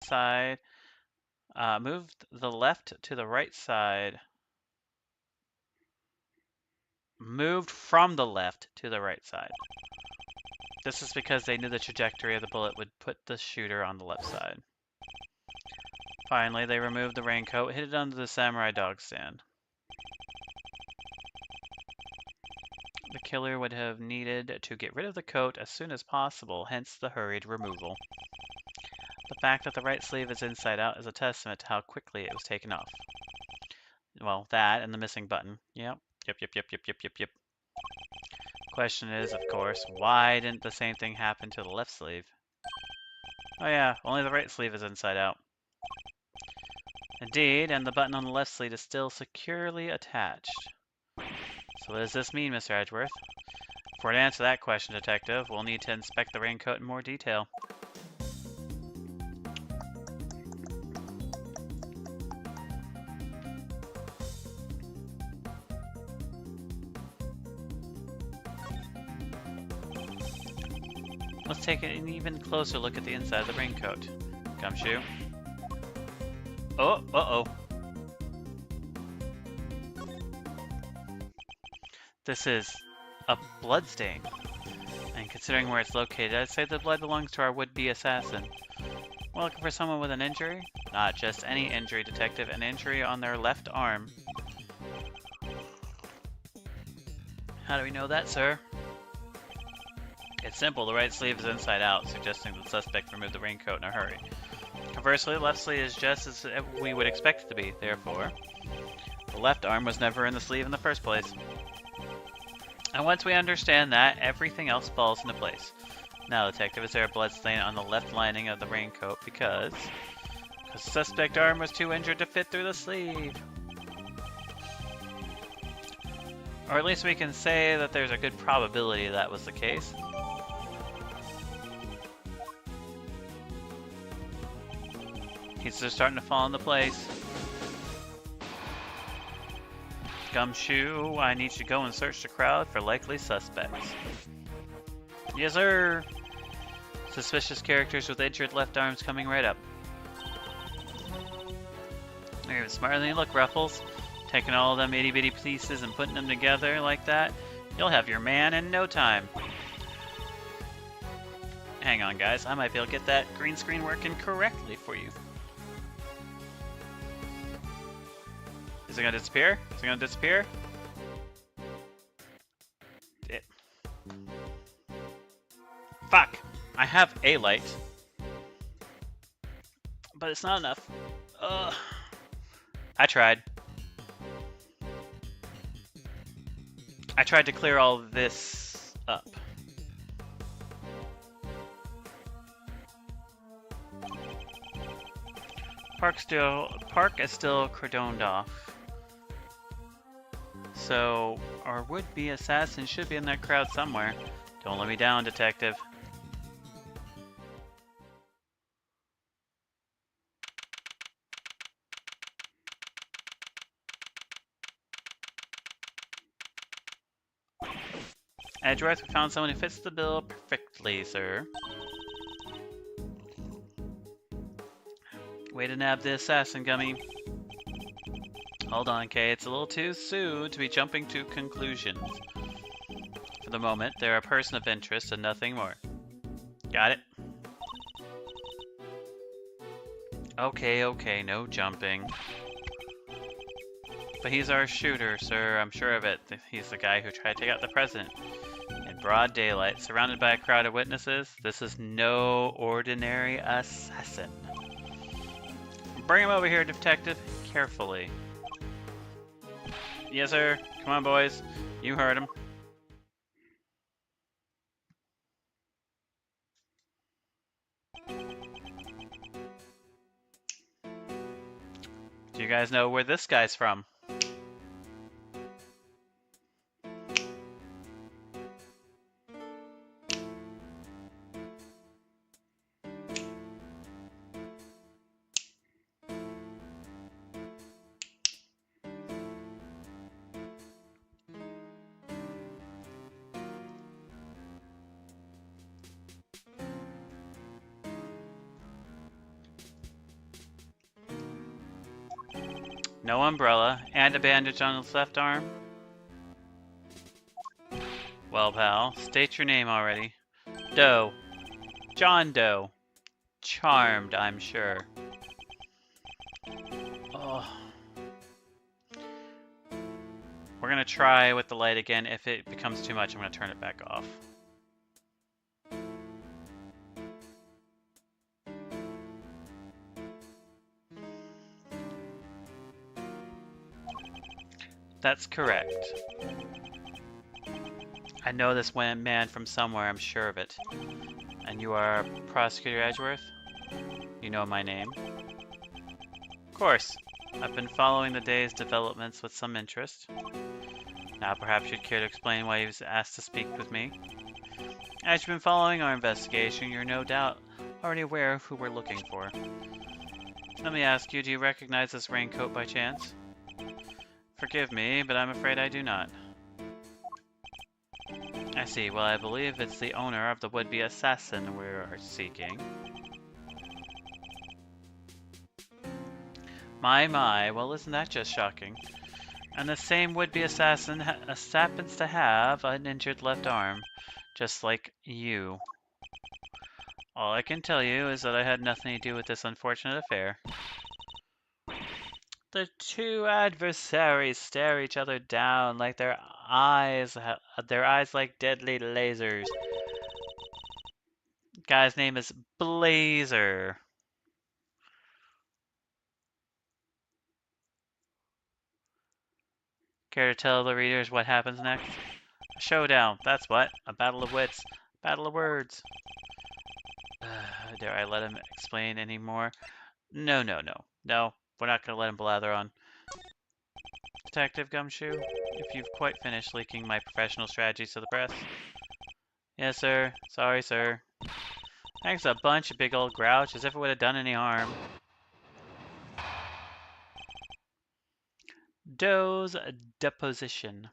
side. Move the left to the right side. Moved from the left to the right side. This is because they knew the trajectory of the bullet would put the shooter on the left side. Finally, they removed the raincoat, hid it under the samurai dog stand. The killer would have needed to get rid of the coat as soon as possible, hence the hurried removal. The fact that the right sleeve is inside out is a testament to how quickly it was taken off. Well, that and the missing button. Yep. Yep. Question is, of course, why didn't the same thing happen to the left sleeve? Oh yeah, only the right sleeve is inside out. Indeed, and the button on the left sleeve is still securely attached. So what does this mean, Mr. Edgeworth? For to answer that question, Detective, we'll need to inspect the raincoat in more detail. Let's take an even closer look at the inside of the raincoat. Gumshoe. Oh, uh-oh. This is a blood stain. And considering where it's located, I'd say the blood belongs to our would-be assassin. We're looking for someone with an injury? Not just any injury, Detective. An injury on their left arm. How do we know that, sir? It's simple. The right sleeve is inside out, suggesting the suspect removed the raincoat in a hurry. Conversely, the left sleeve is just as we would expect it to be. Therefore, the left arm was never in the sleeve in the first place. And once we understand that, everything else falls into place. Now, Detective, is there a blood stain on the left lining of the raincoat because the suspect arm was too injured to fit through the sleeve? Or at least we can say that there's a good probability that was the case. Pieces are starting to fall into place. Gumshoe, I need you to go and search the crowd for likely suspects. Yes, sir! Suspicious characters with injured left arms coming right up. You're even smarter than you look, Ruffles. Taking all of them itty-bitty pieces and putting them together like that, you'll have your man in no time. Hang on, guys. I might be able to get that green screen working correctly for you. Is it gonna disappear? Is it gonna disappear? Fuck! I have a light. But it's not enough. Ugh. I tried. I tried to clear all this up. Park is still cordoned off. So, our would-be assassin should be in that crowd somewhere. Don't let me down, Detective. Edgeworth, we found someone who fits the bill perfectly, sir. Way to nab the assassin, Gummy. Hold on, Kay. It's a little too soon to be jumping to conclusions. For the moment, they're a person of interest and nothing more. Got it? Okay, no jumping. But he's our shooter, sir. I'm sure of it. He's the guy who tried to take out the president. In broad daylight, surrounded by a crowd of witnesses, this is no ordinary assassin. Bring him over here, Detective. Carefully. Yes, sir. Come on, boys. You heard him. Do you guys know where this guy's from? No umbrella, and a bandage on his left arm? Well, pal, state your name already. Doe. John Doe. Charmed, I'm sure. Oh. We're gonna try with the light again. If it becomes too much, I'm gonna turn it back off. That's correct. I know this man from somewhere, I'm sure of it. And you are Prosecutor Edgeworth? You know my name? Of course. I've been following the day's developments with some interest. Now perhaps you'd care to explain why you've asked to speak with me? As you've been following our investigation, you're no doubt already aware of who we're looking for. Let me ask you, do you recognize this raincoat by chance? Forgive me, but I'm afraid I do not. I see. Well, I believe it's the owner of the would-be assassin we're seeking. My. Well, isn't that just shocking? And the same would-be assassin happens to have an injured left arm, just like you. All I can tell you is that I had nothing to do with this unfortunate affair. The two adversaries stare each other down like their eyes like deadly lasers. Guy's name is Blazer. Care to tell the readers what happens next? A showdown, that's what. A battle of wits. Battle of words. Dare I let him explain any more? No, we're not gonna let him blather on. Detective Gumshoe, if you've quite finished leaking my professional strategies to the press. Yes, sir. Sorry, sir. Thanks a bunch, you big old grouch, as if it would have done any harm. Doe's deposition.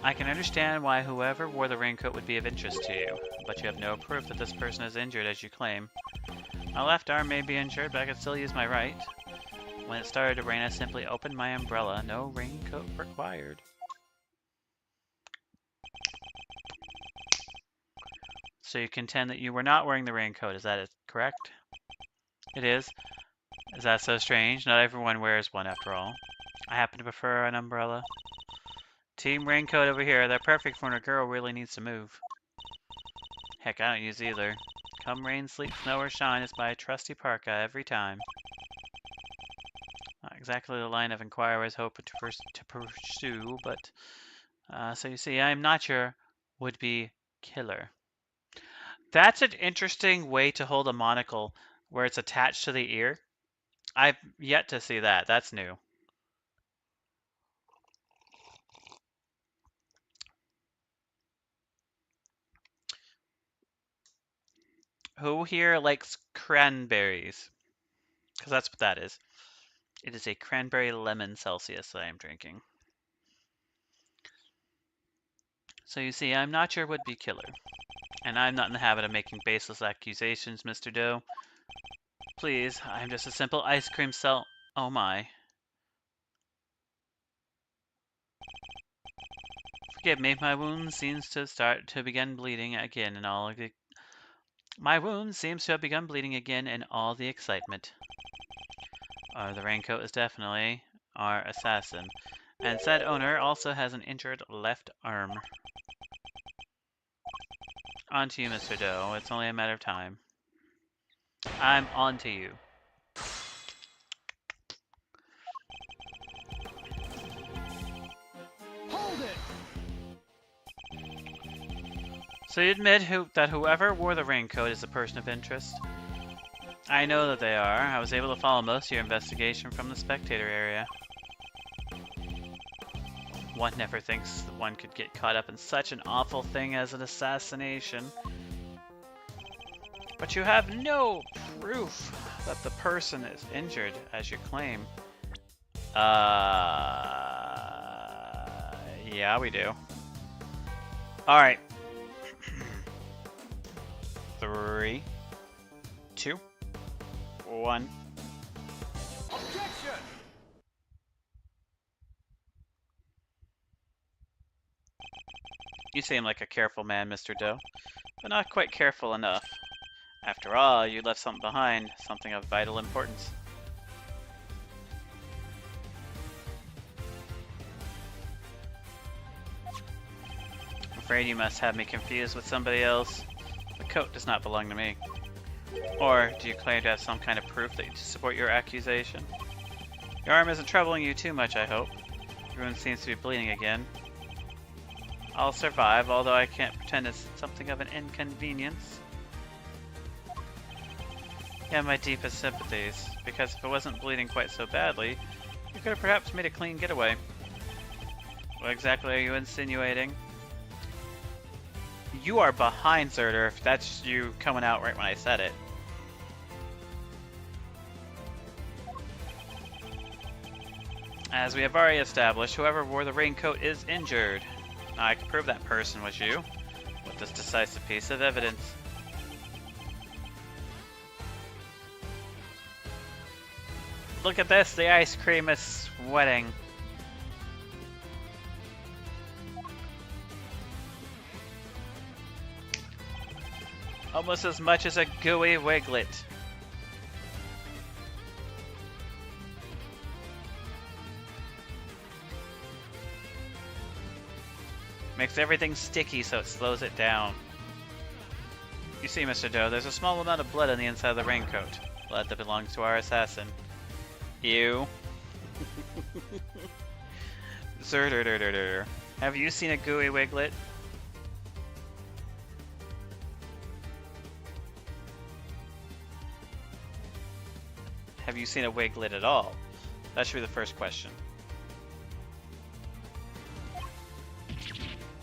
I can understand why whoever wore the raincoat would be of interest to you, but you have no proof that this person is injured as you claim. My left arm may be injured, but I can still use my right. When it started to rain, I simply opened my umbrella. No raincoat required. So you contend that you were not wearing the raincoat, is that correct? It is. Is that so strange? Not everyone wears one after all. I happen to prefer an umbrella. Team raincoat over here. They're perfect for when a girl really needs to move. Heck, I don't use either. Come rain, sleet, snow, or shine, it's my trusty parka every time. Not exactly the line of inquirers hope to pursue, but... so you see, I'm not your would-be killer. That's an interesting way to hold a monocle where it's attached to the ear. I've yet to see that. That's new. Who here likes cranberries? Because that's what that is. It is a cranberry lemon Celsius that I'm drinking. So you see, I'm not your would-be killer. And I'm not in the habit of making baseless accusations, Mr. Doe. Please, I'm just a simple ice cream cell. Oh my. Forgive me, my wound seems to begin bleeding again in all the... My wound seems to have begun bleeding again in all the excitement. The raincoat is definitely our assassin. And said owner also has an injured left arm. On to you, Mr. Doe. It's only a matter of time. I'm on to you. Hold it! So you admit that whoever wore the raincoat is a person of interest? I know that they are. I was able to follow most of your investigation from the spectator area. One never thinks that one could get caught up in such an awful thing as an assassination. But you have no proof that the person is injured, as you claim. Yeah, we do. Alright. 3, 2, 1. Objection! You seem like a careful man, Mr. Doe, but not quite careful enough. After all, you left something behind, something of vital importance. I'm afraid you must have me confused with somebody else. The coat does not belong to me. Or do you claim to have some kind of proof that you support your accusation? Your arm isn't troubling you too much, I hope. Your wound seems to be bleeding again. I'll survive, although I can't pretend it's something of an inconvenience. You have my deepest sympathies, because if it wasn't bleeding quite so badly, you could have perhaps made a clean getaway. What exactly are you insinuating? You are behind, Zerder, if that's you coming out right when I said it. As we have already established, whoever wore the raincoat is injured. Now, I can prove that person was you with this decisive piece of evidence. Look at this, the ice cream is sweating. Almost as much as a gooey wiglet. Makes everything sticky so it slows it down. You see, Mr. Doe, there's a small amount of blood on the inside of the raincoat. Blood that belongs to our assassin. You. Zerder. Have you seen a gooey wiglet? Have you seen a wiglet at all? That should be the first question.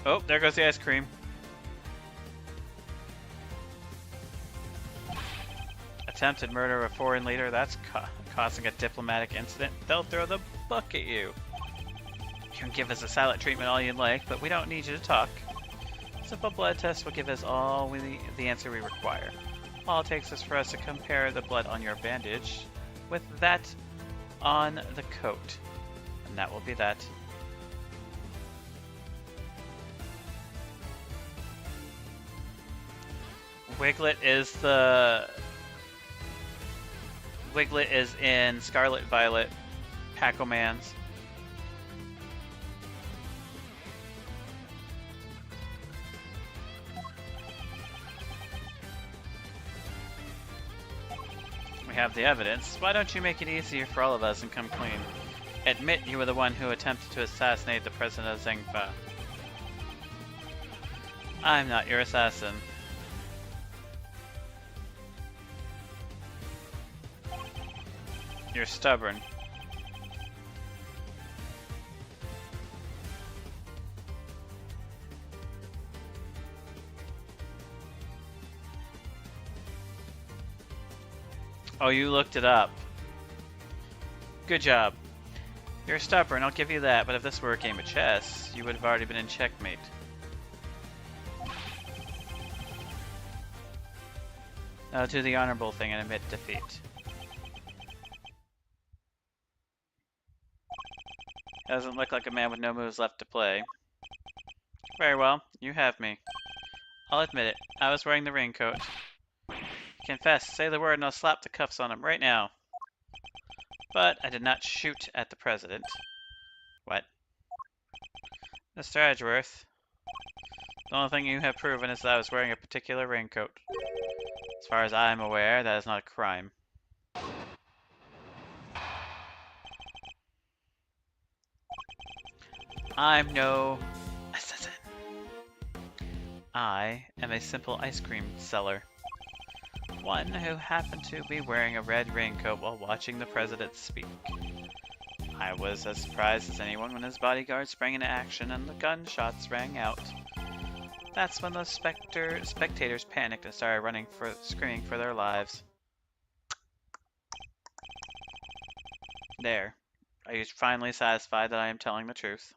Oh, there goes the ice cream. Attempted murder of a foreign leader, that's causing a diplomatic incident. They'll throw the book at you. You can give us a silent treatment all you like, but we don't need you to talk. Simple blood test will give us all the answer we require. All it takes is for us to compare the blood on your bandage with that on the coat. And that will be that. Wiglet is in Scarlet Violet, Pac-Man's. We have the evidence. Why don't you make it easier for all of us and come clean? Admit you were the one who attempted to assassinate the president of Zengfa. I'm not your assassin. You're stubborn. Oh, you looked it up. Good job. You're stubborn, I'll give you that, but if this were a game of chess, you would have already been in checkmate. Now do the honorable thing and admit defeat. Doesn't look like a man with no moves left to play. Very well, you have me. I'll admit it, I was wearing the raincoat. Confess, say the word and I'll slap the cuffs on him right now. But I did not shoot at the president. What? Mr. Edgeworth, the only thing you have proven is that I was wearing a particular raincoat. As far as I am aware, that is not a crime. I'm no assassin. I am a simple ice cream seller. One who happened to be wearing a red raincoat while watching the president speak. I was as surprised as anyone when his bodyguard sprang into action and the gunshots rang out. That's when the spectators panicked and started screaming for their lives. There. Are you finally satisfied that I am telling the truth?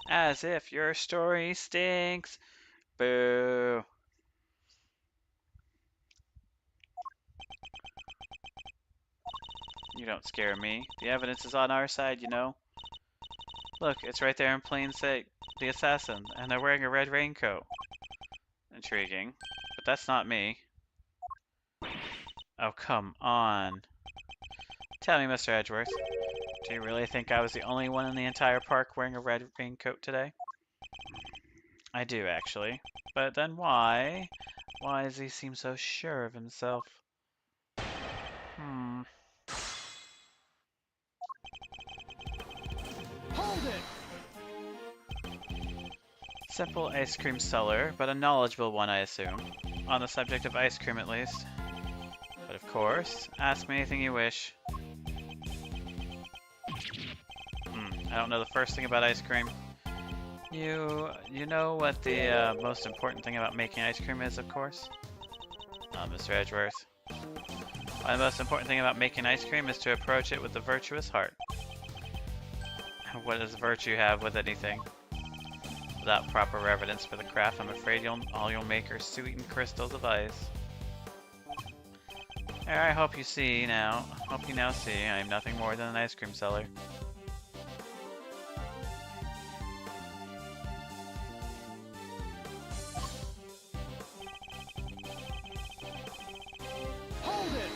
As if your story stinks. Boo. You don't scare me. The evidence is on our side, you know. Look, it's right there in plain sight. The assassin, and they're wearing a red raincoat. Intriguing. But that's not me. Oh, come on. Tell me, Mr. Edgeworth, do you really think I was the only one in the entire park wearing a red raincoat today? I do, actually. But then why? Why does he seem so sure of himself? Hold it! Simple ice cream seller, but a knowledgeable one, I assume. On the subject of ice cream, at least. But of course, ask me anything you wish. I don't know the first thing about ice cream. You know what the most important thing about making ice cream is, of course? Mr. Edgeworth. Why, the most important thing about making ice cream is to approach it with a virtuous heart. What does virtue have with anything? Without proper reverence for the craft, I'm afraid all you'll make are sweetened crystals of ice. I hope you now see I am nothing more than an ice cream seller. Hold it!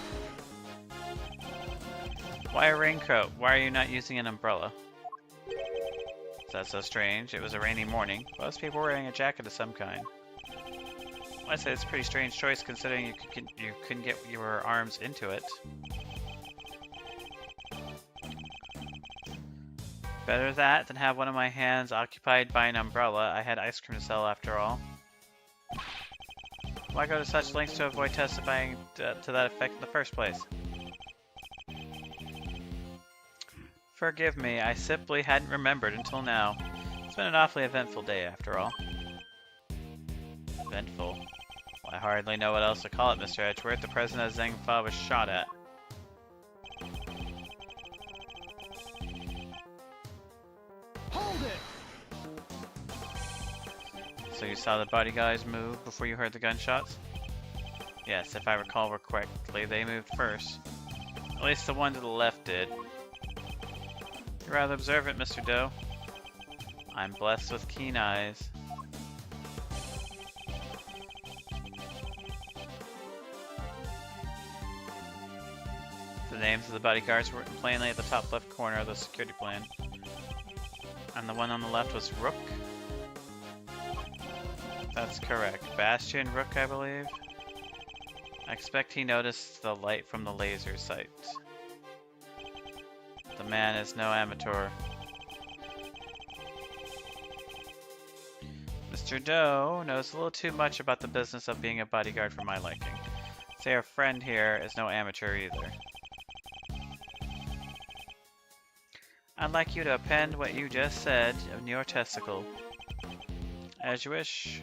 Why a raincoat? Why are you not using an umbrella? Is that so strange? It was a rainy morning. Most people were wearing a jacket of some kind. Well, I'd say it's a pretty strange choice considering you couldn't get your arms into it. Better that than have one of my hands occupied by an umbrella. I had ice cream to sell after all. Why go to such lengths to avoid testifying to that effect in the first place? Forgive me, I simply hadn't remembered until now. It's been an awfully eventful day, after all. Eventful? Well, I hardly know what else to call it, Mr. Edgeworth. The president of Zengfa was shot at. Hold it! So you saw the bodyguards move before you heard the gunshots? Yes, if I recall correctly, they moved first. At least the one to the left did. You're rather observant, Mr. Doe. I'm blessed with keen eyes. The names of the bodyguards were written plainly at the top left corner of the security plan. And the one on the left was Rook? That's correct. Bastian Rook, I believe. I expect he noticed the light from the laser sight. The man is no amateur. Mr. Doe knows a little too much about the business of being a bodyguard for my liking. Say our friend here is no amateur either. I'd like you to append what you just said in your testicle. As you wish.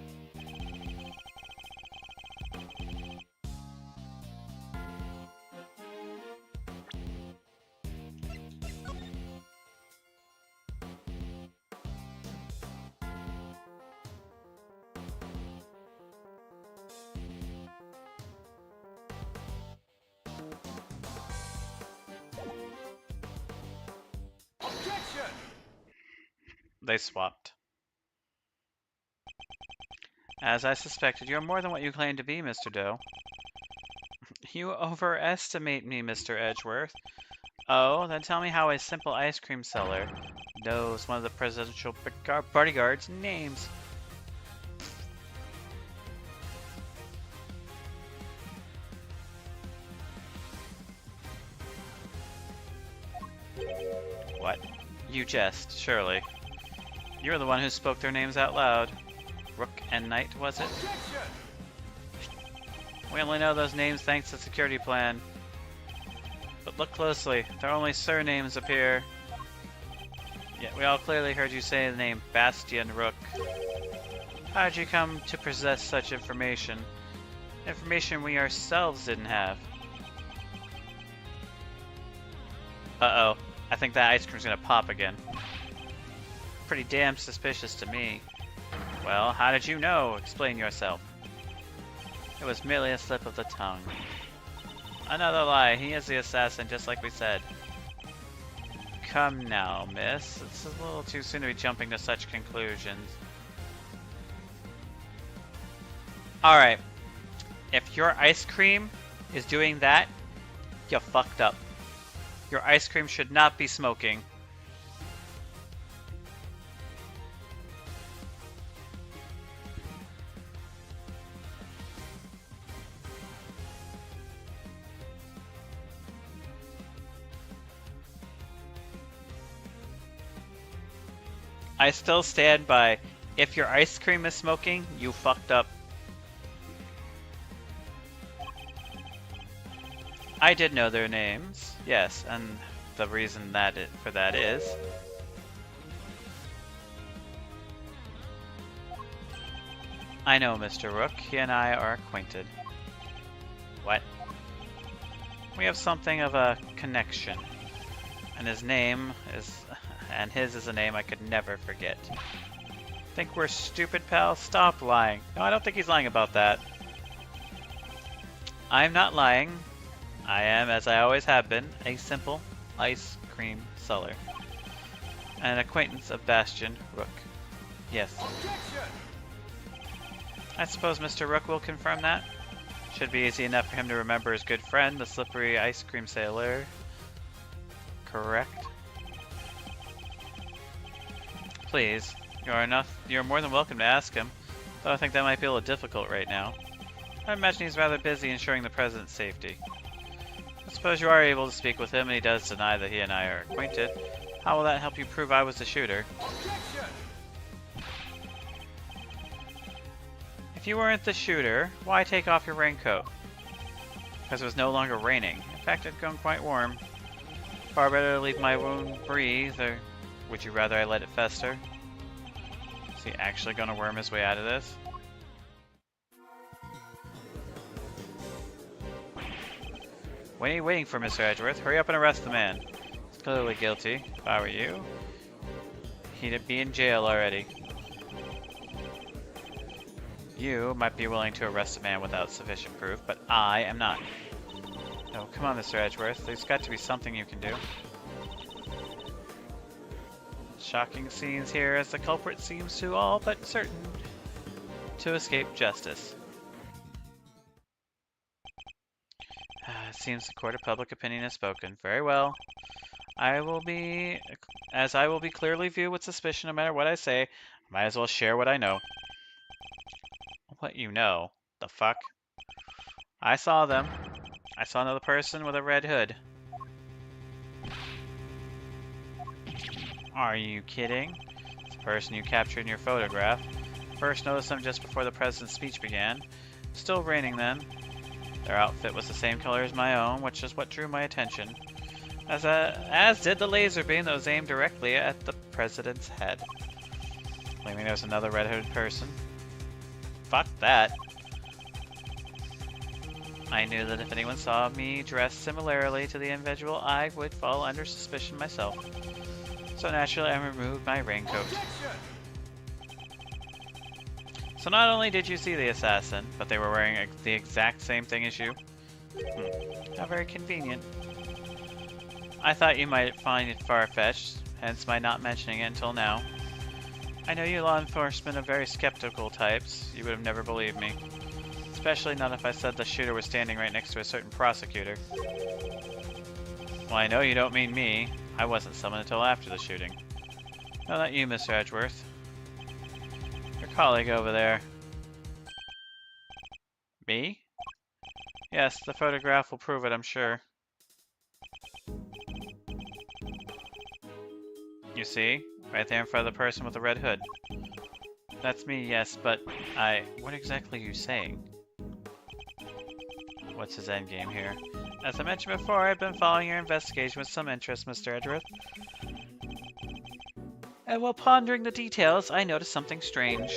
Objection! They swapped. As I suspected, you're more than what you claim to be, Mr. Doe. You overestimate me, Mr. Edgeworth. Oh, then tell me how a simple ice cream seller knows one of the presidential bodyguards' names. What? You jest, surely. You're the one who spoke their names out loud. Rook and Knight, was it? Objection! We only know those names thanks to the security plan. But look closely, their only surnames appear. Yet we all clearly heard you say the name Bastian Rook. How did you come to possess such information? Information we ourselves didn't have. Uh-oh. I think that ice cream's gonna pop again. Pretty damn suspicious to me. Well, how did you know? Explain yourself. It was merely a slip of the tongue. Another lie. He is the assassin, just like we said. Come now, miss. It's a little too soon to be jumping to such conclusions. Alright. If your ice cream is doing that, you fucked up. Your ice cream should not be smoking. I still stand by, if your ice cream is smoking, you fucked up. I did know their names, yes, and the reason for that is... I know Mr. Rook, he and I are acquainted. What? We have something of a connection, and his is a name I could never forget. Think we're stupid, pal? Stop lying. No, I don't think he's lying about that. I'm not lying. I am, as I always have been, a simple ice cream seller. An acquaintance of Bastion Rook. Yes. Objection! I suppose Mr. Rook will confirm that. Should be easy enough for him to remember his good friend, the slippery ice cream sailor. Correct? Please, you're more than welcome to ask him, though I think that might be a little difficult right now. I imagine he's rather busy ensuring the President's safety. I suppose you are able to speak with him, and he does deny that he and I are acquainted. How will that help you prove I was the shooter? Objection! If you weren't the shooter, why take off your raincoat? Because it was no longer raining. In fact, it had gone quite warm. Far better to leave my wound breathe, or would you rather I let it fester? Is he actually going to worm his way out of this? What are you waiting for, Mr. Edgeworth? Hurry up and arrest the man. He's clearly guilty. If I were you, he'd be in jail already. You might be willing to arrest a man without sufficient proof, but I am not. Oh, come on, Mr. Edgeworth. There's got to be something you can do. Shocking scenes here as the culprit seems to all but certain to escape justice. It seems the court of public opinion has spoken. Very well. I will be clearly viewed with suspicion no matter what I say, might as well share what I know. What you know? The fuck? I saw them. I saw another person with a red hood. Are you kidding? It's the person you captured in your photograph. First noticed them just before the president's speech began. Still raining then. Their outfit was the same color as my own, which is what drew my attention. As did the laser beam that was aimed directly at the president's head. Claiming there was another red-hooded person. Fuck that. I knew that if anyone saw me dressed similarly to the individual, I would fall under suspicion myself. So naturally, I removed my raincoat. So not only did you see the assassin, but they were wearing the exact same thing as you. How very convenient. I thought you might find it far-fetched, hence my not mentioning it until now. I know you law enforcement are very skeptical types. You would have never believed me. Especially not if I said the shooter was standing right next to a certain prosecutor. Well, I know you don't mean me. I wasn't summoned until after the shooting. No, not you, Mr. Edgeworth. Your colleague over there. Me? Yes, the photograph will prove it, I'm sure. You see? Right there in front of the person with the red hood. That's me, yes, but what exactly are you saying? What's his endgame here? As I mentioned before, I've been following your investigation with some interest, Mr. Edgeworth. And while pondering the details, I noticed something strange.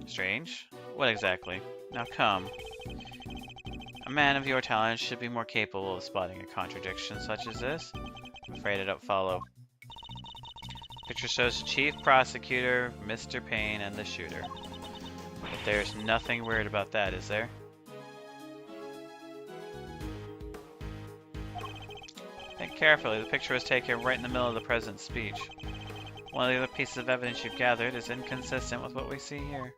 Strange? What exactly? Now come. A man of your talent should be more capable of spotting a contradiction such as this. I'm afraid I don't follow. Picture shows the chief prosecutor, Mr. Payne, and the shooter. But there's nothing weird about that, is there? Think carefully. The picture was taken right in the middle of the president's speech. One of the other pieces of evidence you've gathered is inconsistent with what we see here.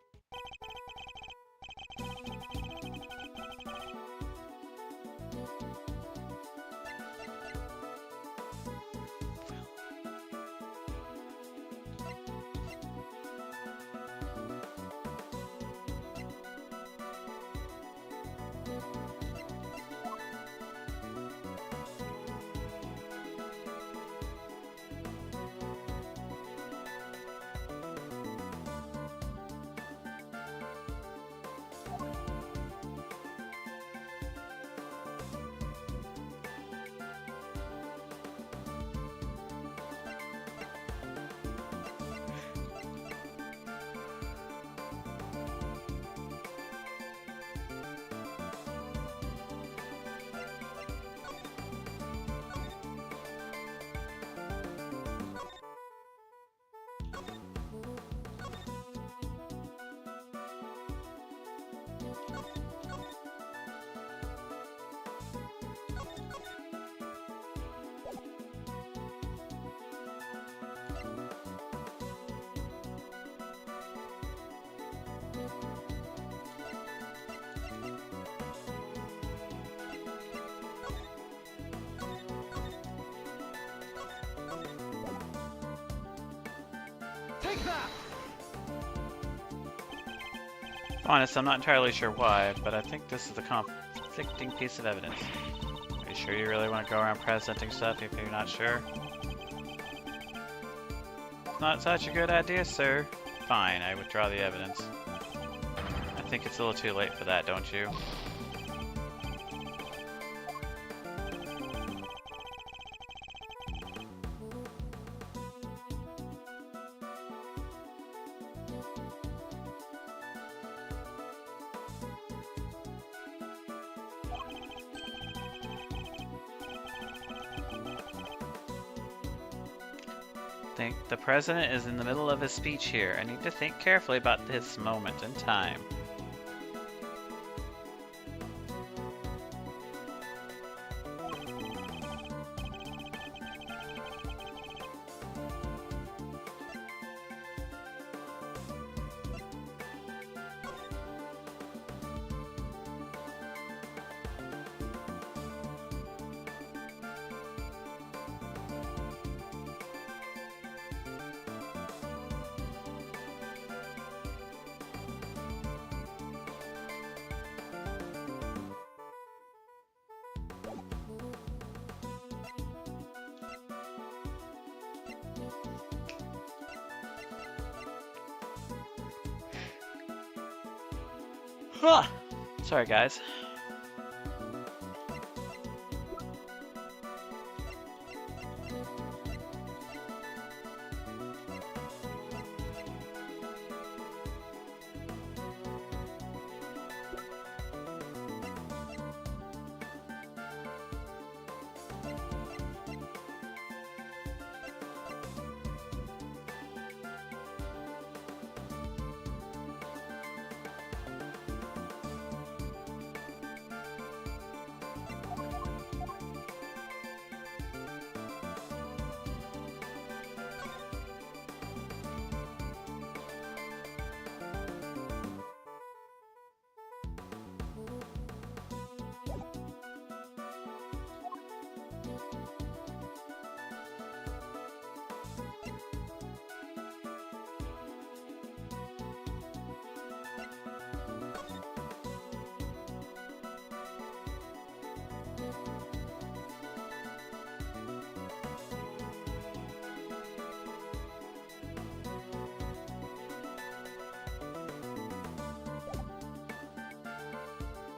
Take that! Honest, I'm not entirely sure why, but I think this is a conflicting piece of evidence. Are you sure you really want to go around presenting stuff if you're not sure? Not such a good idea, sir. Fine, I withdraw the evidence. I think it's a little too late for that, don't you? The president is in the middle of his speech here. I need to think carefully about this moment in time. Huh. Sorry, guys.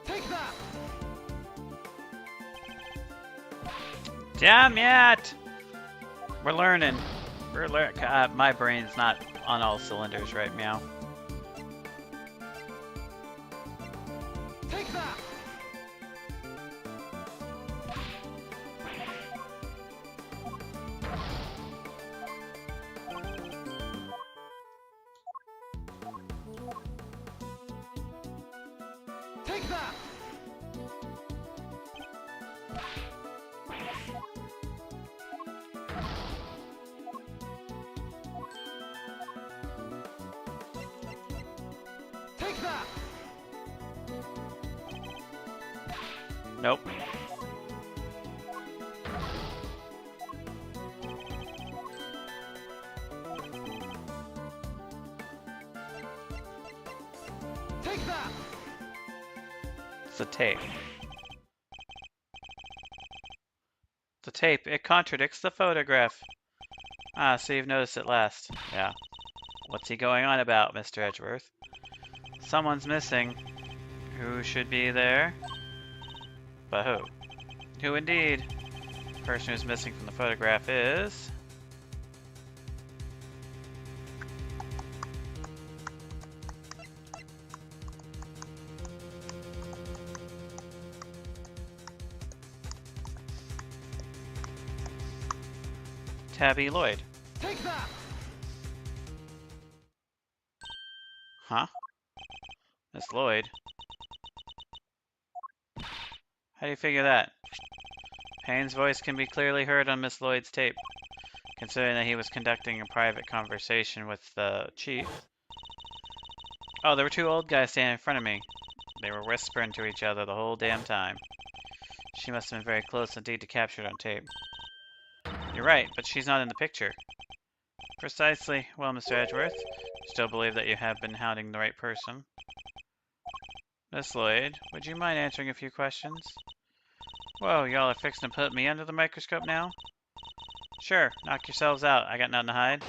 Take that! Damn it! We're learning. My brain's not on all cylinders right now. Take that! Take that! Nope. Take that! It's the tape. The tape, it contradicts the photograph. Ah, so you've noticed at last. Yeah. What's he going on about, Mr. Edgeworth? Someone's missing. Who should be there? But who? Who indeed? The person who's missing from the photograph is... Tabby Lloyd. Take that! Huh? Miss Lloyd? How do you figure that? Payne's voice can be clearly heard on Miss Lloyd's tape, considering that he was conducting a private conversation with the chief. Oh, there were two old guys standing in front of me. They were whispering to each other the whole damn time. She must have been very close indeed to capture it on tape. You're right, but she's not in the picture. Precisely. Well, Mr. Edgeworth, still believe that you have been hounding the right person. Miss Lloyd, would you mind answering a few questions? Whoa, y'all are fixing to put me under the microscope now? Sure, knock yourselves out. I got nothing to hide.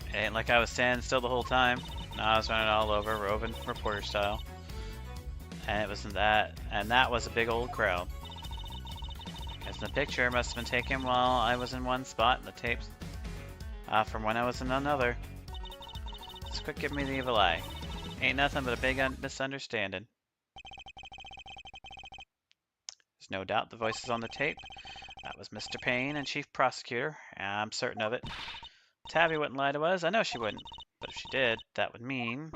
It ain't like I was standing still the whole time. No, I was running all over, roving reporter style. And it wasn't that, and that was a big old crowd. Guess the picture must have been taken while I was in one spot, and the tapes from when I was in another. Just quit giving me the evil eye. Ain't nothing but a big misunderstanding. There's no doubt the voices on the tape. That was Mr. Payne and Chief Prosecutor. I'm certain of it. Tabby wouldn't lie to us. I know she wouldn't. But if she did, that would mean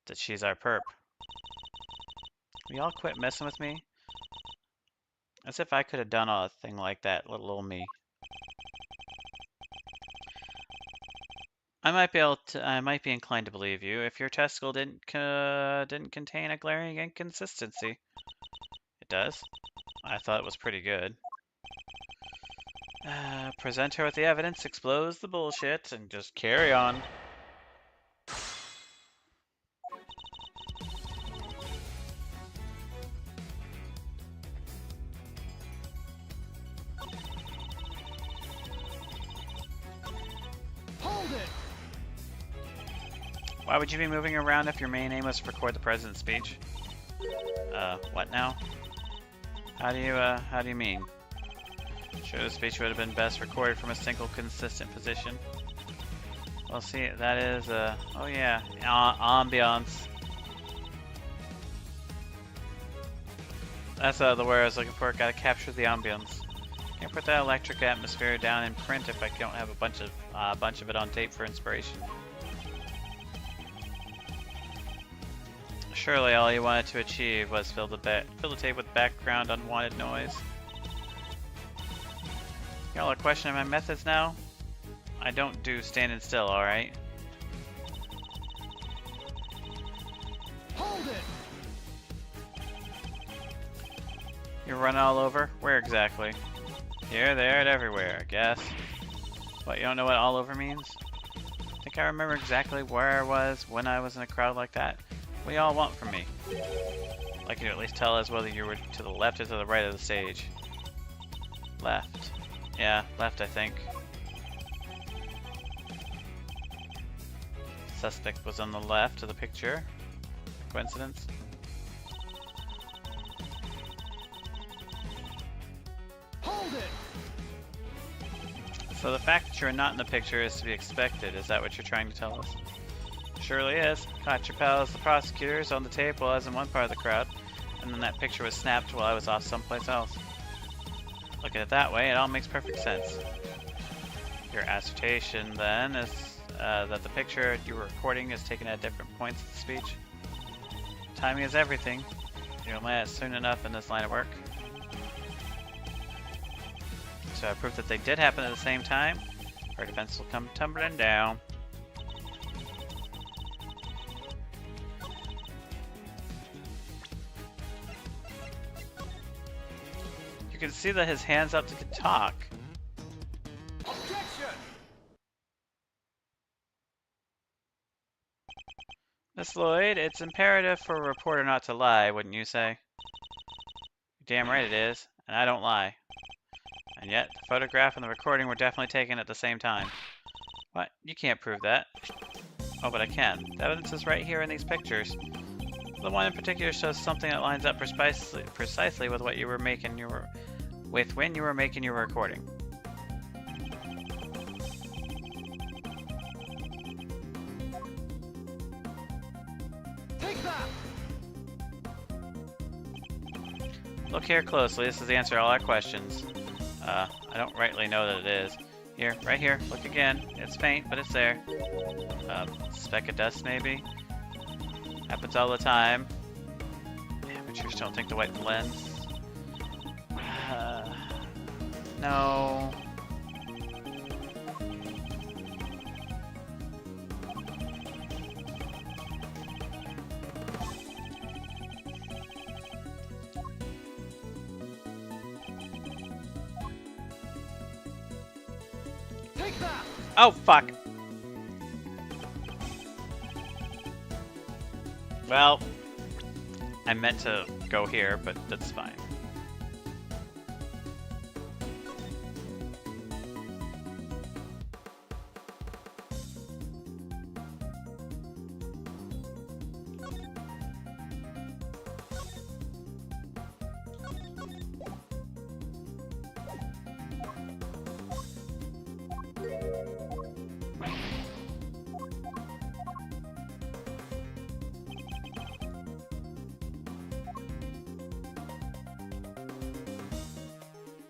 that she's our perp. Will y'all quit messing with me? As if I could have done a thing like that, little old me. I might be inclined to believe you if your testicle didn't contain a glaring inconsistency. It does. I thought it was pretty good. Present her with the evidence, expose the bullshit, and just carry on. Hold it! Why would you be moving around if your main aim was to record the president's speech? What now? How do you mean? Sure, the speech would have been best recorded from a single consistent position. Well, see, that is, oh yeah, ambiance. That's the word I was looking for. Gotta capture the ambience. Can't put that electric atmosphere down in print if I don't have a bunch of it on tape for inspiration. Surely all you wanted to achieve was fill the tape with background unwanted noise. Y'all are questioning my methods now? I don't do standing still, alright? Hold it! You're running all over? Where exactly? Here, there, and everywhere, I guess. What, you don't know what all over means? I think I remember exactly where I was when I was in a crowd like that. What do y'all want from me? Like you to at least tell us whether you were to the left or to the right of the stage. Left. Yeah, left, I think. Suspect was on the left of the picture. Coincidence? Hold it! So the fact that you're not in the picture is to be expected. Is that what you're trying to tell us? Surely is. Caught your pals, the prosecutors, on the tape while I was in one part of the crowd, and then that picture was snapped while I was off someplace else. Look at it that way, it all makes perfect sense. Your assertion, then, is that the picture you were recording is taken at different points of the speech. Timing is everything. You'll learn it soon enough in this line of work. So I proved that they did happen at the same time. Our defense will come tumbling down. You can see that his hand's up to talk. Objection! Miss Lloyd, it's imperative for a reporter not to lie, wouldn't you say? You're damn right it is, and I don't lie. And yet, the photograph and the recording were definitely taken at the same time. What? You can't prove that. Oh, but I can. The evidence is right here in these pictures. The one in particular shows something that lines up precisely with what you were making when you were making your recording. Take that! Look here closely. This is the answer to all our questions. I don't rightly know that it is. Here, right here. Look again. It's faint, but it's there. Speck of dust, maybe? Happens all the time. Amateurs don't think to whiten the lens. No. Take that! Oh, fuck. Well, I meant to go here, but that's fine.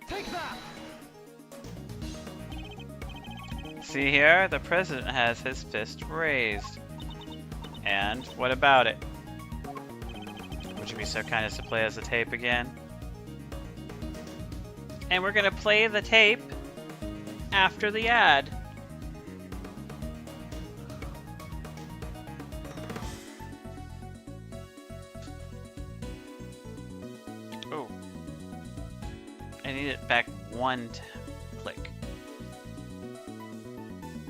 Take that! See here? The president has his fist raised. And what about it? Would you be so kind as to play us a tape again? And we're gonna play the tape after the ad. Oh. I need it back one click.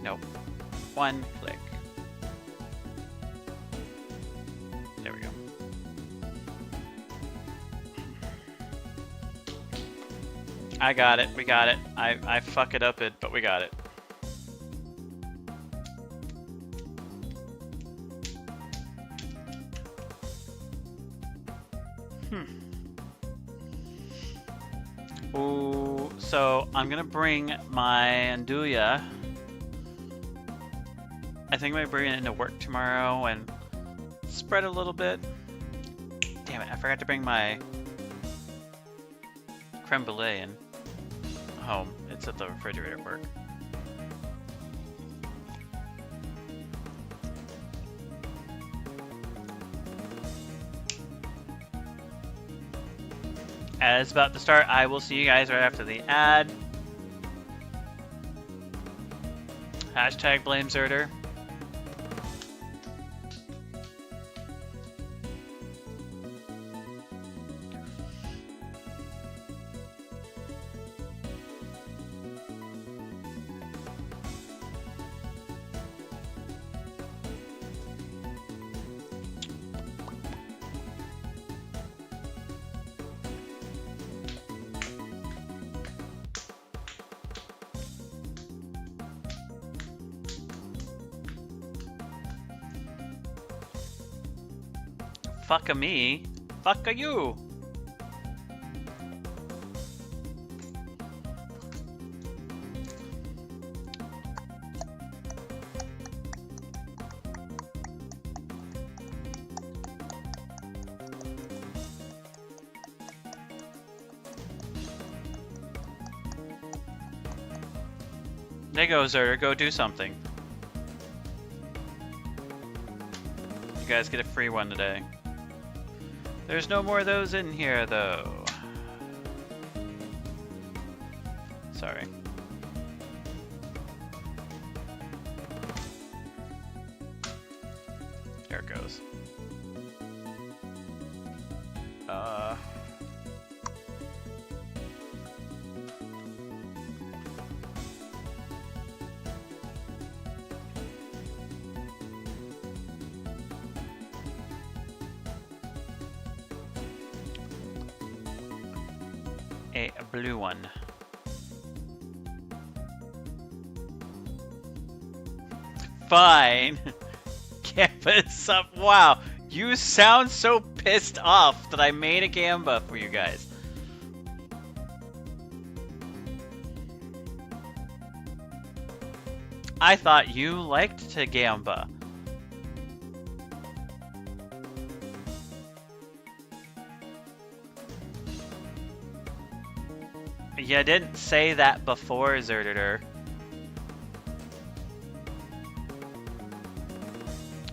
Nope. One click. There we go. I got it. We got it. I fuck it up, but we got it. Ooh, so I'm gonna bring my Anduya. I think I'm gonna bring it into work tomorrow and spread a little bit. Damn it, I forgot to bring my creme brulee in home. It's at the refrigerator at work. Ad is about to start. I will see you guys right after the ad. Hashtag blame Zerder. Fuck a me. Fuck a you. There you go, Zerder. Go do something. You guys get a free one today. There's no more of those in here, though. Sorry. Here it goes. Uh... A blue one. Fine. Gambas up. Wow, you sound so pissed off that I made a Gamba for you guys. I thought you liked to Gamba. You didn't say that before, Zerditor.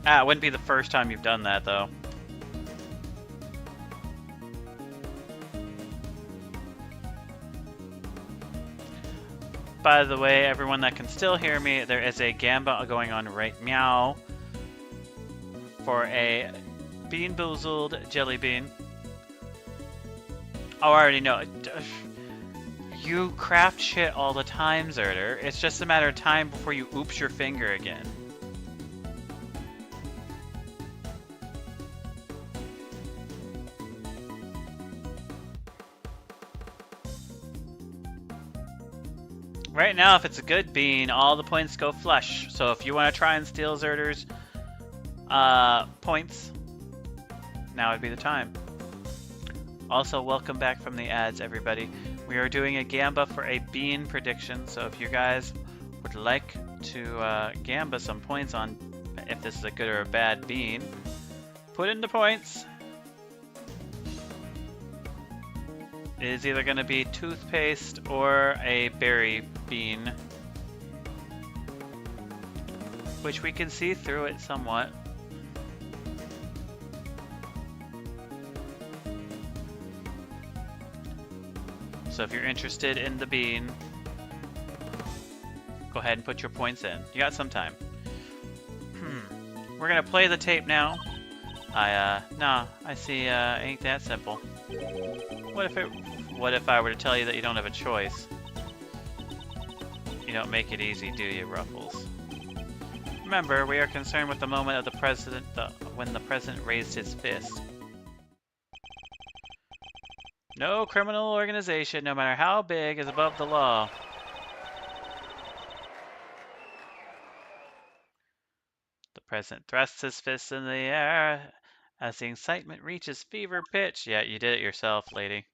Ah, it wouldn't be the first time you've done that, though. By the way, everyone that can still hear me, there is a Gamba going on right meow for a Bean Boozled Jelly Bean. Oh, I already know. You craft shit all the time, Zerder. It's just a matter of time before you oops your finger again. Right now, if it's a good bean, all the points go flush. So if you want to try and steal Zerder's points, now would be the time. Also, welcome back from the ads, everybody. We are doing a Gamba for a bean prediction, so if you guys would like to Gamba some points on if this is a good or a bad bean, put in the points. It is either going to be toothpaste or a berry bean, which we can see through it somewhat. So if you're interested in the bean, go ahead and put your points in. You got some time. We're gonna play the tape now. Nah, I see, ain't that simple. What if I were to tell you that you don't have a choice? You don't make it easy, do you, Ruffles? Remember, we are concerned with the moment of the president, when the president raised his fist. No criminal organization, no matter how big, is above the law. The president thrusts his fist in the air as the excitement reaches fever pitch. Yeah, you did it yourself, lady.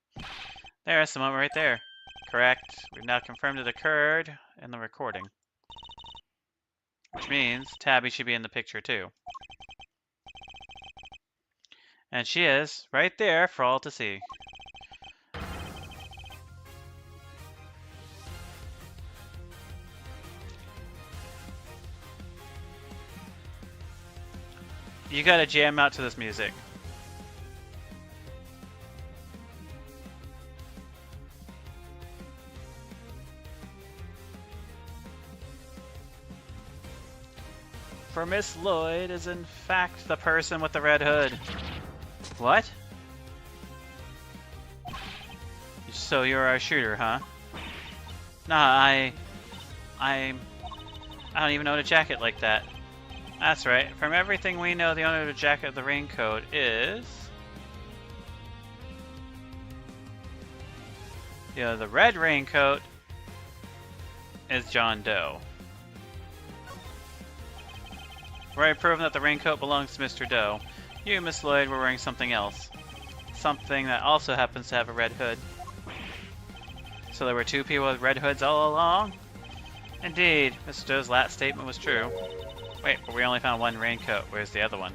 There's the moment right there. Correct. We've now confirmed it occurred in the recording. Which means Tabby should be in the picture too. And she is, right there for all to see. You gotta jam out to this music. For Miss Lloyd is in fact the person with the red hood. What? So you're a shooter, huh? Nah, I don't even own a jacket like that. That's right. From everything we know, the owner of the jacket of the raincoat is... Yeah, the red raincoat is John Doe. We've already proven that the raincoat belongs to Mr. Doe. You, Miss Lloyd, were wearing something else. Something that also happens to have a red hood. So there were two people with red hoods all along? Indeed, Mr. Doe's last statement was true. Wait, but we only found one raincoat. Where's the other one?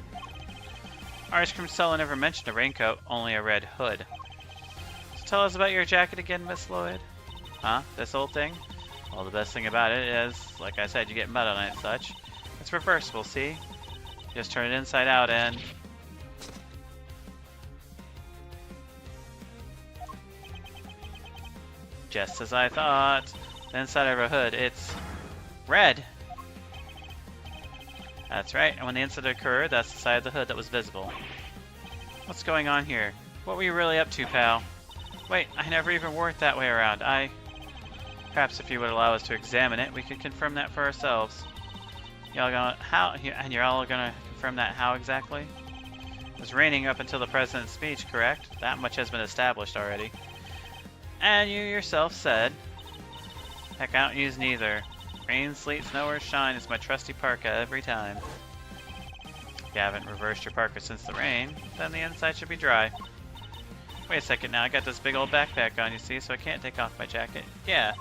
Our ice cream seller never mentioned a raincoat, only a red hood. So tell us about your jacket again, Miss Lloyd. Huh? This old thing? Well, the best thing about it is, like I said, you get mud on it and such. It's reversible, see? Just turn it inside out and... Just as I thought. The inside of her hood, it's... red! That's right, and when the incident occurred, that's the side of the hood that was visible. What's going on here? What were you really up to, pal? Wait, I never even wore it that way around. Perhaps if you would allow us to examine it, we could confirm that for ourselves. Y'all gonna... And you're all gonna confirm that how exactly? It was raining up until the president's speech, correct? That much has been established already. And you yourself said... Heck, I don't use neither. Rain, sleet, snow, or shine, it's my trusty parka every time. If you haven't reversed your parka since the rain, then the inside should be dry. Wait a second now, I got this big old backpack on, you see, so I can't take off my jacket. Yeah.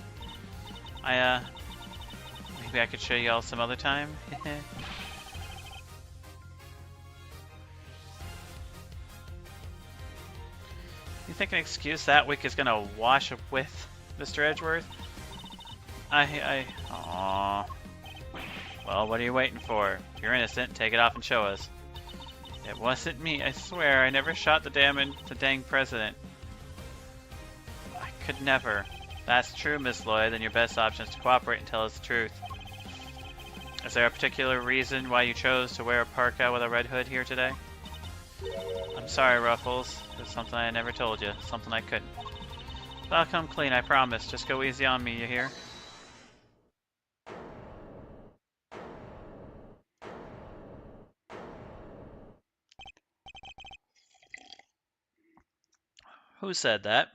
Maybe I could show you all some other time? You think an excuse that weak is gonna wash with Mr. Edgeworth? Aww. Well, what are you waiting for? If you're innocent, take it off and show us. It wasn't me, I swear. I never shot the dang president. I could never. That's true, Miss Lloyd. Then your best option is to cooperate and tell us the truth. Is there a particular reason why you chose to wear a parka with a red hood here today? I'm sorry, Ruffles. There's something I never told you. Something I couldn't. But I'll come clean, I promise. Just go easy on me, you hear? Who said that?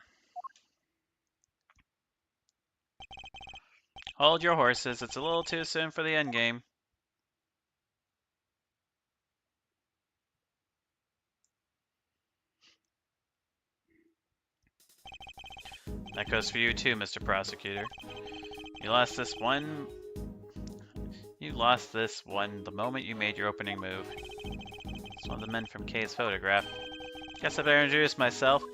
Hold your horses. It's a little too soon for the endgame. That goes for you too, Mr. Prosecutor. You lost this one the moment you made your opening move. It's one of the men from Kay's photograph. Guess I better introduce myself.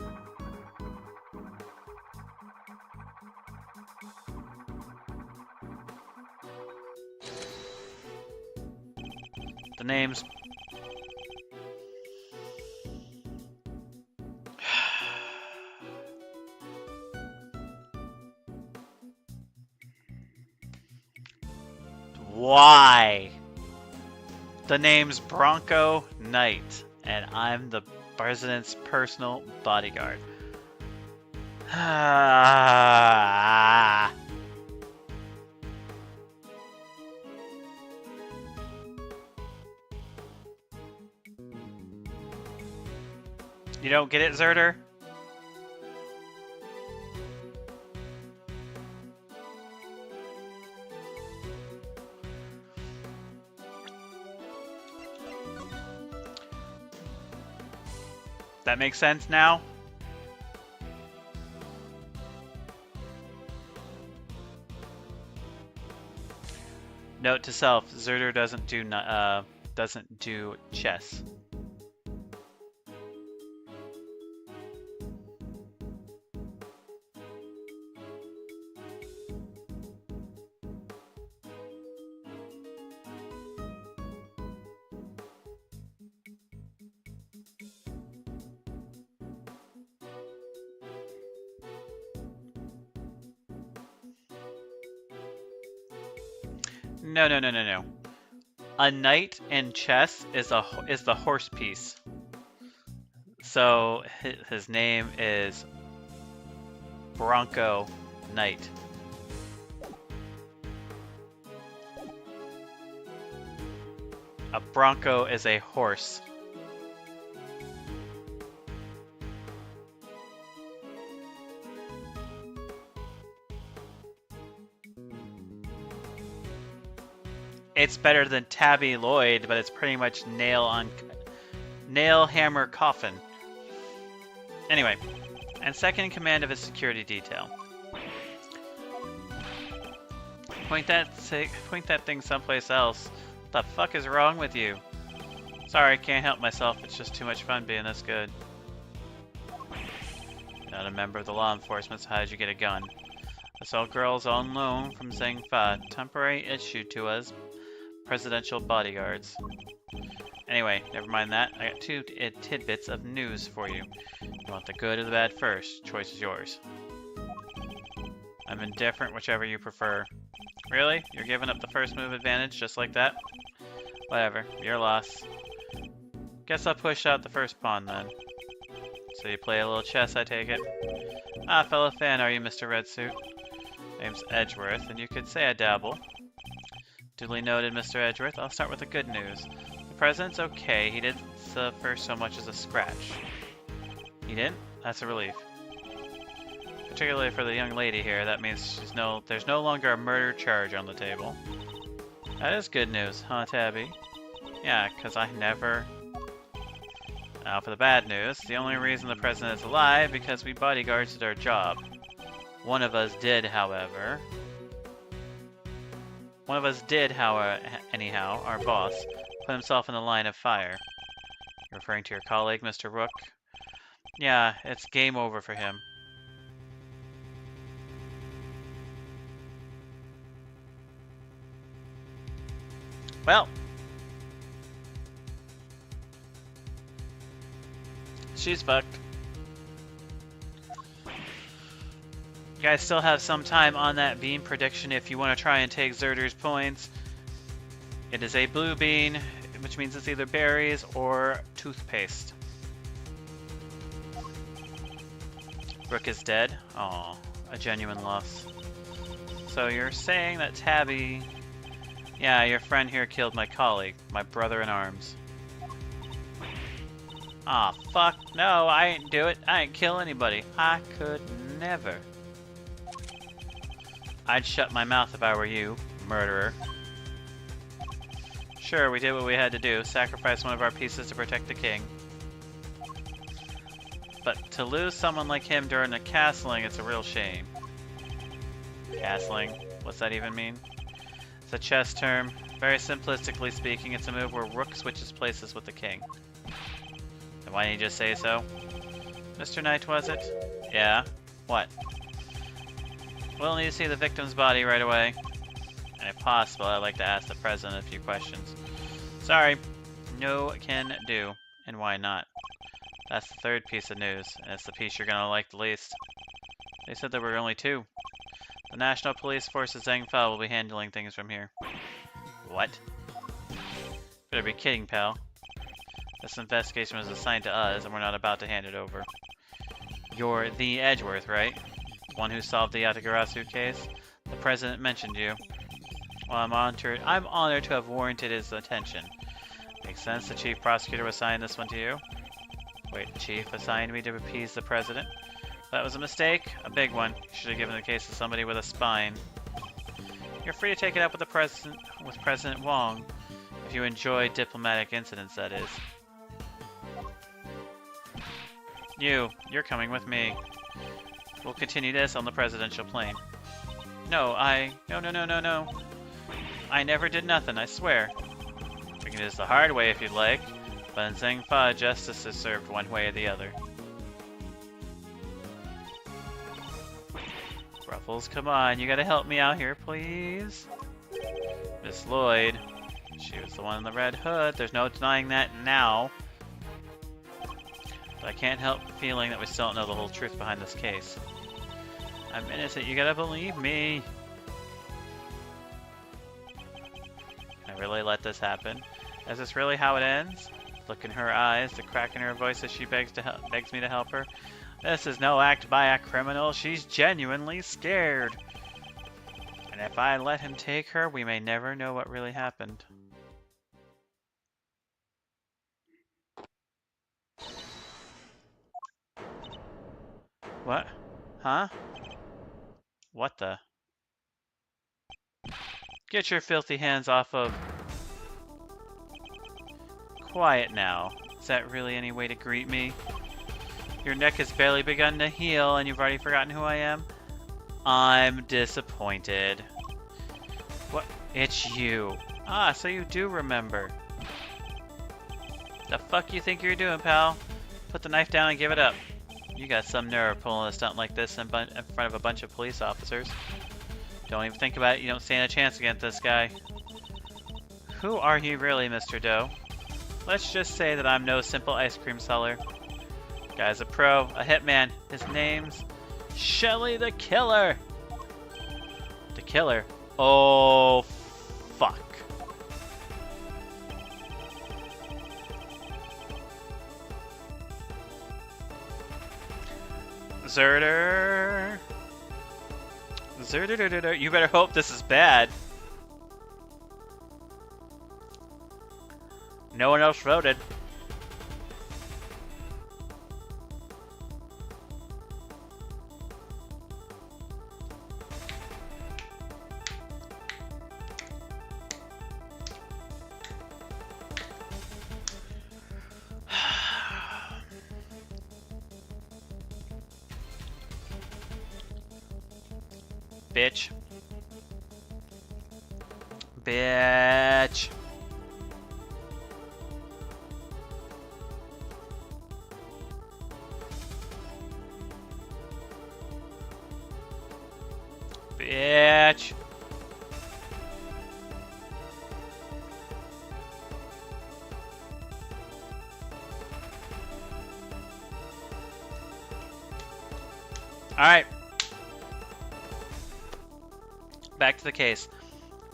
The name's... Why? The name's Bronco Knight, and I'm the president's personal bodyguard. You don't get it, Zerder? That makes sense now? Note to self: Zerder doesn't do chess. No. A knight in chess is the horse piece. So his name is Bronco Knight. A bronco is a horse. It's better than Tabby Lloyd, but it's pretty much nail, hammer, coffin. Anyway, and second in command of his security detail. Point that thing someplace else. What the fuck is wrong with you? Sorry, can't help myself. It's just too much fun being this good. Not a member of the law enforcement, so how did you get a gun? I saw girls on loan from Zhengfa, temporary issued to us presidential bodyguards. Anyway, never mind that. I got two tidbits of news for you. You want the good or the bad first? Choice is yours. I'm indifferent, whichever you prefer. Really? You're giving up the first move advantage just like that? Whatever, your loss. Guess I'll push out the first pawn then. So you play a little chess, I take it. Ah, fellow fan, are you, Mr. Red Suit? Name's Edgeworth, and you could say I dabble. Duly noted, Mr. Edgeworth. I'll start with the good news. The president's okay. He didn't suffer so much as a scratch. He didn't? That's a relief. Particularly for the young lady here, that means there's no longer a murder charge on the table. That is good news, huh, Tabby? Yeah, 'cause I never... Now for the bad news, the only reason the president is alive because we bodyguards did our job. One of us did, however, anyhow, our boss, put himself in the line of fire. You're referring to your colleague, Mr. Rook? Yeah, it's game over for him. Well, she's fucked. You guys still have some time on that bean prediction if you want to try and take Zerder's points. It is a blue bean, which means it's either berries or toothpaste. Rook is dead. Aw, a genuine loss. So you're saying that Tabby... Yeah, your friend here killed my colleague, my brother in arms. Aw, fuck. No, I ain't do it. I ain't kill anybody. I could never. I'd shut my mouth if I were you, murderer. Sure, we did what we had to do, sacrifice one of our pieces to protect the king. But to lose someone like him during a castling, it's a real shame. Castling? What's that even mean? It's a chess term. Very simplistically speaking, it's a move where rook switches places with the king. Then why didn't you just say so? Mr. Knight, was it? Yeah? What? We'll need to see the victim's body right away. And if possible, I'd like to ask the president a few questions. Sorry. No can do. And why not? That's the third piece of news, and it's the piece you're gonna like the least. They said there were only two. The National Police Force of Zhengfa will be handling things from here. What? Better be kidding, pal. This investigation was assigned to us, and we're not about to hand it over. You're the Edgeworth, right? One who solved the Yatagarasu case? The president mentioned you. Well, I'm honored to have warranted his attention. Makes sense the chief prosecutor assigned this one to you. Wait, the chief assigned me to appease the president? That was a mistake? A big one. You should have given the case to somebody with a spine. You're free to take it up with President Wong. If you enjoy diplomatic incidents, that is. You're coming with me. We'll continue this on the presidential plane. No. I never did nothing, I swear. We can do this the hard way if you'd like, but in Zhengfa, justice is served one way or the other. Ruffles, come on, you gotta help me out here, please. Miss Lloyd. She was the one in the red hood, there's no denying that now. But I can't help feeling that we still don't know the whole truth behind this case. I'm innocent, you gotta believe me. Can I really let this happen? Is this really how it ends? Look in her eyes, the crack in her voice as she begs me to help her. This is no act by a criminal, she's genuinely scared. And if I let him take her, we may never know what really happened. What? Huh? What the? Get your filthy hands off of... Quiet now. Is that really any way to greet me? Your neck has barely begun to heal and you've already forgotten who I am? I'm disappointed. What? It's you. Ah, so you do remember. The fuck you think you're doing, pal? Put the knife down and give it up. You got some nerve pulling a stunt like this in front of a bunch of police officers. Don't even think about it, you don't stand a chance against this guy. Who are you really, Mr. Doe? Let's just say that I'm no simple ice cream seller. Guy's a pro, a hitman. His name's Shelly the Killer. The Killer? Oh, fuck. Zerder. Zerder. You better hope this is bad. No one else voted. Bitch. Bitch. Bitch. Alright. Back to the case.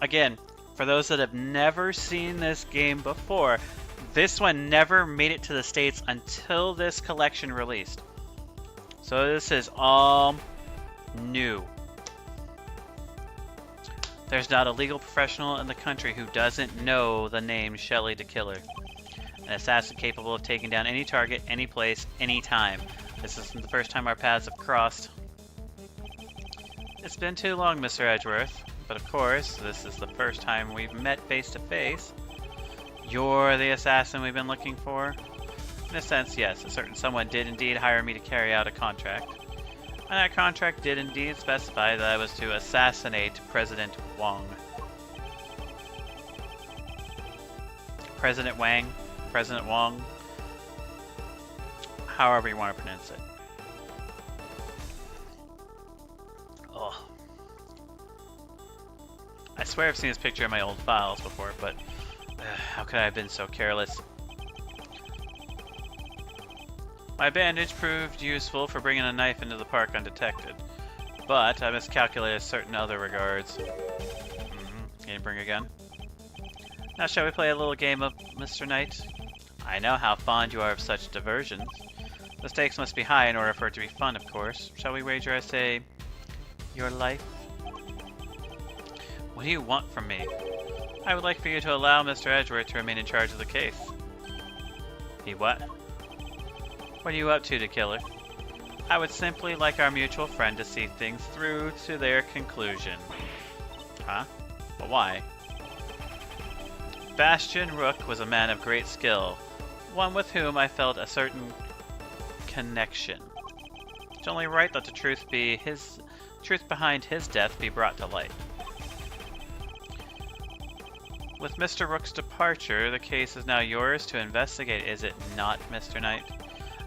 Again, for those that have never seen this game before, this one never made it to the States until this collection released. So this is all new. There's not a legal professional in the country who doesn't know the name Shelly the Killer. An assassin capable of taking down any target, any place, any time. This isn't the first time our paths have crossed. It's been too long, Mr. Edgeworth. But of course, this is the first time we've met face to face. You're the assassin we've been looking for? In a sense, yes. A certain someone did indeed hire me to carry out a contract. And that contract did indeed specify that I was to assassinate President Wang. President Wang? President Wang? However you want to pronounce it. Ugh. I swear I've seen this picture in my old files before, but how could I have been so careless? My bandage proved useful for bringing a knife into the park undetected, but I miscalculated certain other regards. Can you bring a gun? Now shall we play a little game of Mr. Knight? I know how fond you are of such diversions. The stakes must be high in order for it to be fun, of course. Shall we wager, I say, your life? What do you want from me? I would like for you to allow Mr. Edgeworth to remain in charge of the case. He what? What are you up to, the killer? I would simply like our mutual friend to see things through to their conclusion. Huh? But why? Bastian Rook was a man of great skill, one with whom I felt a certain connection. It's only right that the truth behind his death be brought to light. With Mr. Rook's departure, the case is now yours to investigate, is it not, Mr. Knight?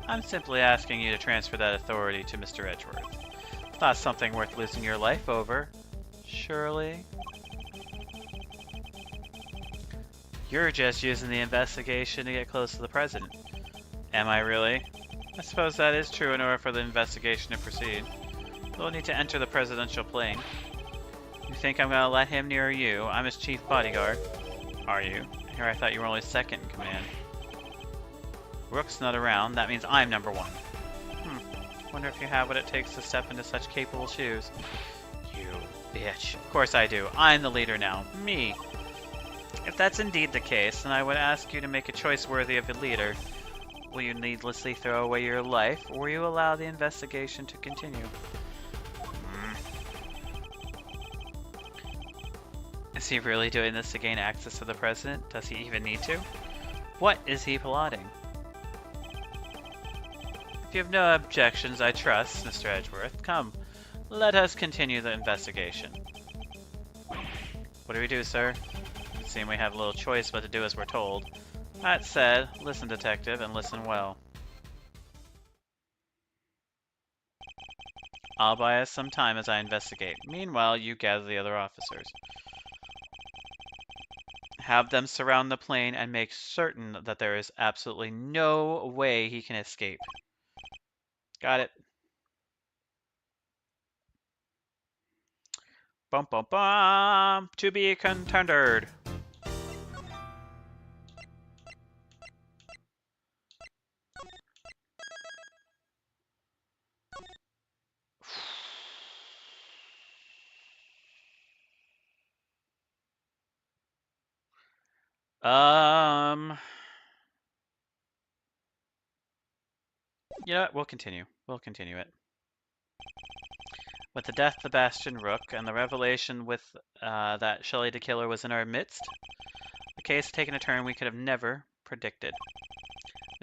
I'm simply asking you to transfer that authority to Mr. Edgeworth. It's not something worth losing your life over, surely? You're just using the investigation to get close to the president. Am I really? I suppose that is true in order for the investigation to proceed. We'll need to enter the presidential plane. You think I'm gonna let him near you? I'm his chief bodyguard. Are you? Here I thought you were only second in command. Rook's not around, that means I'm number one. Wonder if you have what it takes to step into such capable shoes. You bitch. Of course I do. I'm the leader now. Me. If that's indeed the case, then I would ask you to make a choice worthy of a leader. Will you needlessly throw away your life, or will you allow the investigation to continue? Is he really doing this to gain access to the president? Does he even need to? What is he plotting? If you have no objections, I trust, Mr. Edgeworth. Come, let us continue the investigation. What do we do, sir? It seems we have little choice but to do as we're told. That said, listen, detective, and listen well. I'll buy us some time as I investigate. Meanwhile, you gather the other officers. Have them surround the plane and make certain that there is absolutely no way he can escape. Got it. Bum bum bum! To be contended. You know what? We'll continue. We'll continue it. With the death of Bastion Rook and the revelation that Shelley the Killer was in our midst, the case had taken a turn we could have never predicted.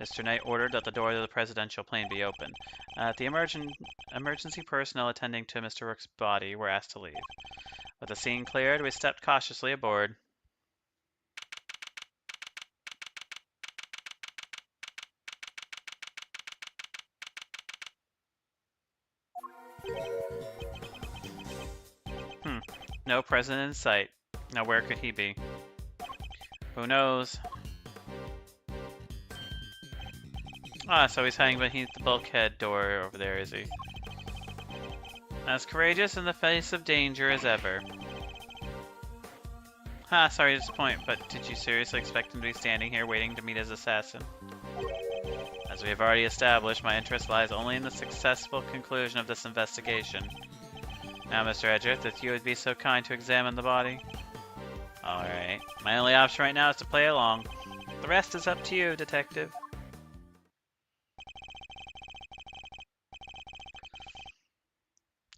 Mr. Knight ordered that the door to the presidential plane be opened. The emergency personnel attending to Mr. Rook's body were asked to leave. With the scene cleared, we stepped cautiously aboard. No president in sight. Now where could he be? Who knows? Ah, so he's hiding beneath the bulkhead door over there, is he? As courageous in the face of danger as ever. Ha, sorry to disappoint, but did you seriously expect him to be standing here waiting to meet his assassin? As we have already established, my interest lies only in the successful conclusion of this investigation. Now, Mr. Edgeworth, if you would be so kind to examine the body. Alright. My only option right now is to play along. The rest is up to you, detective.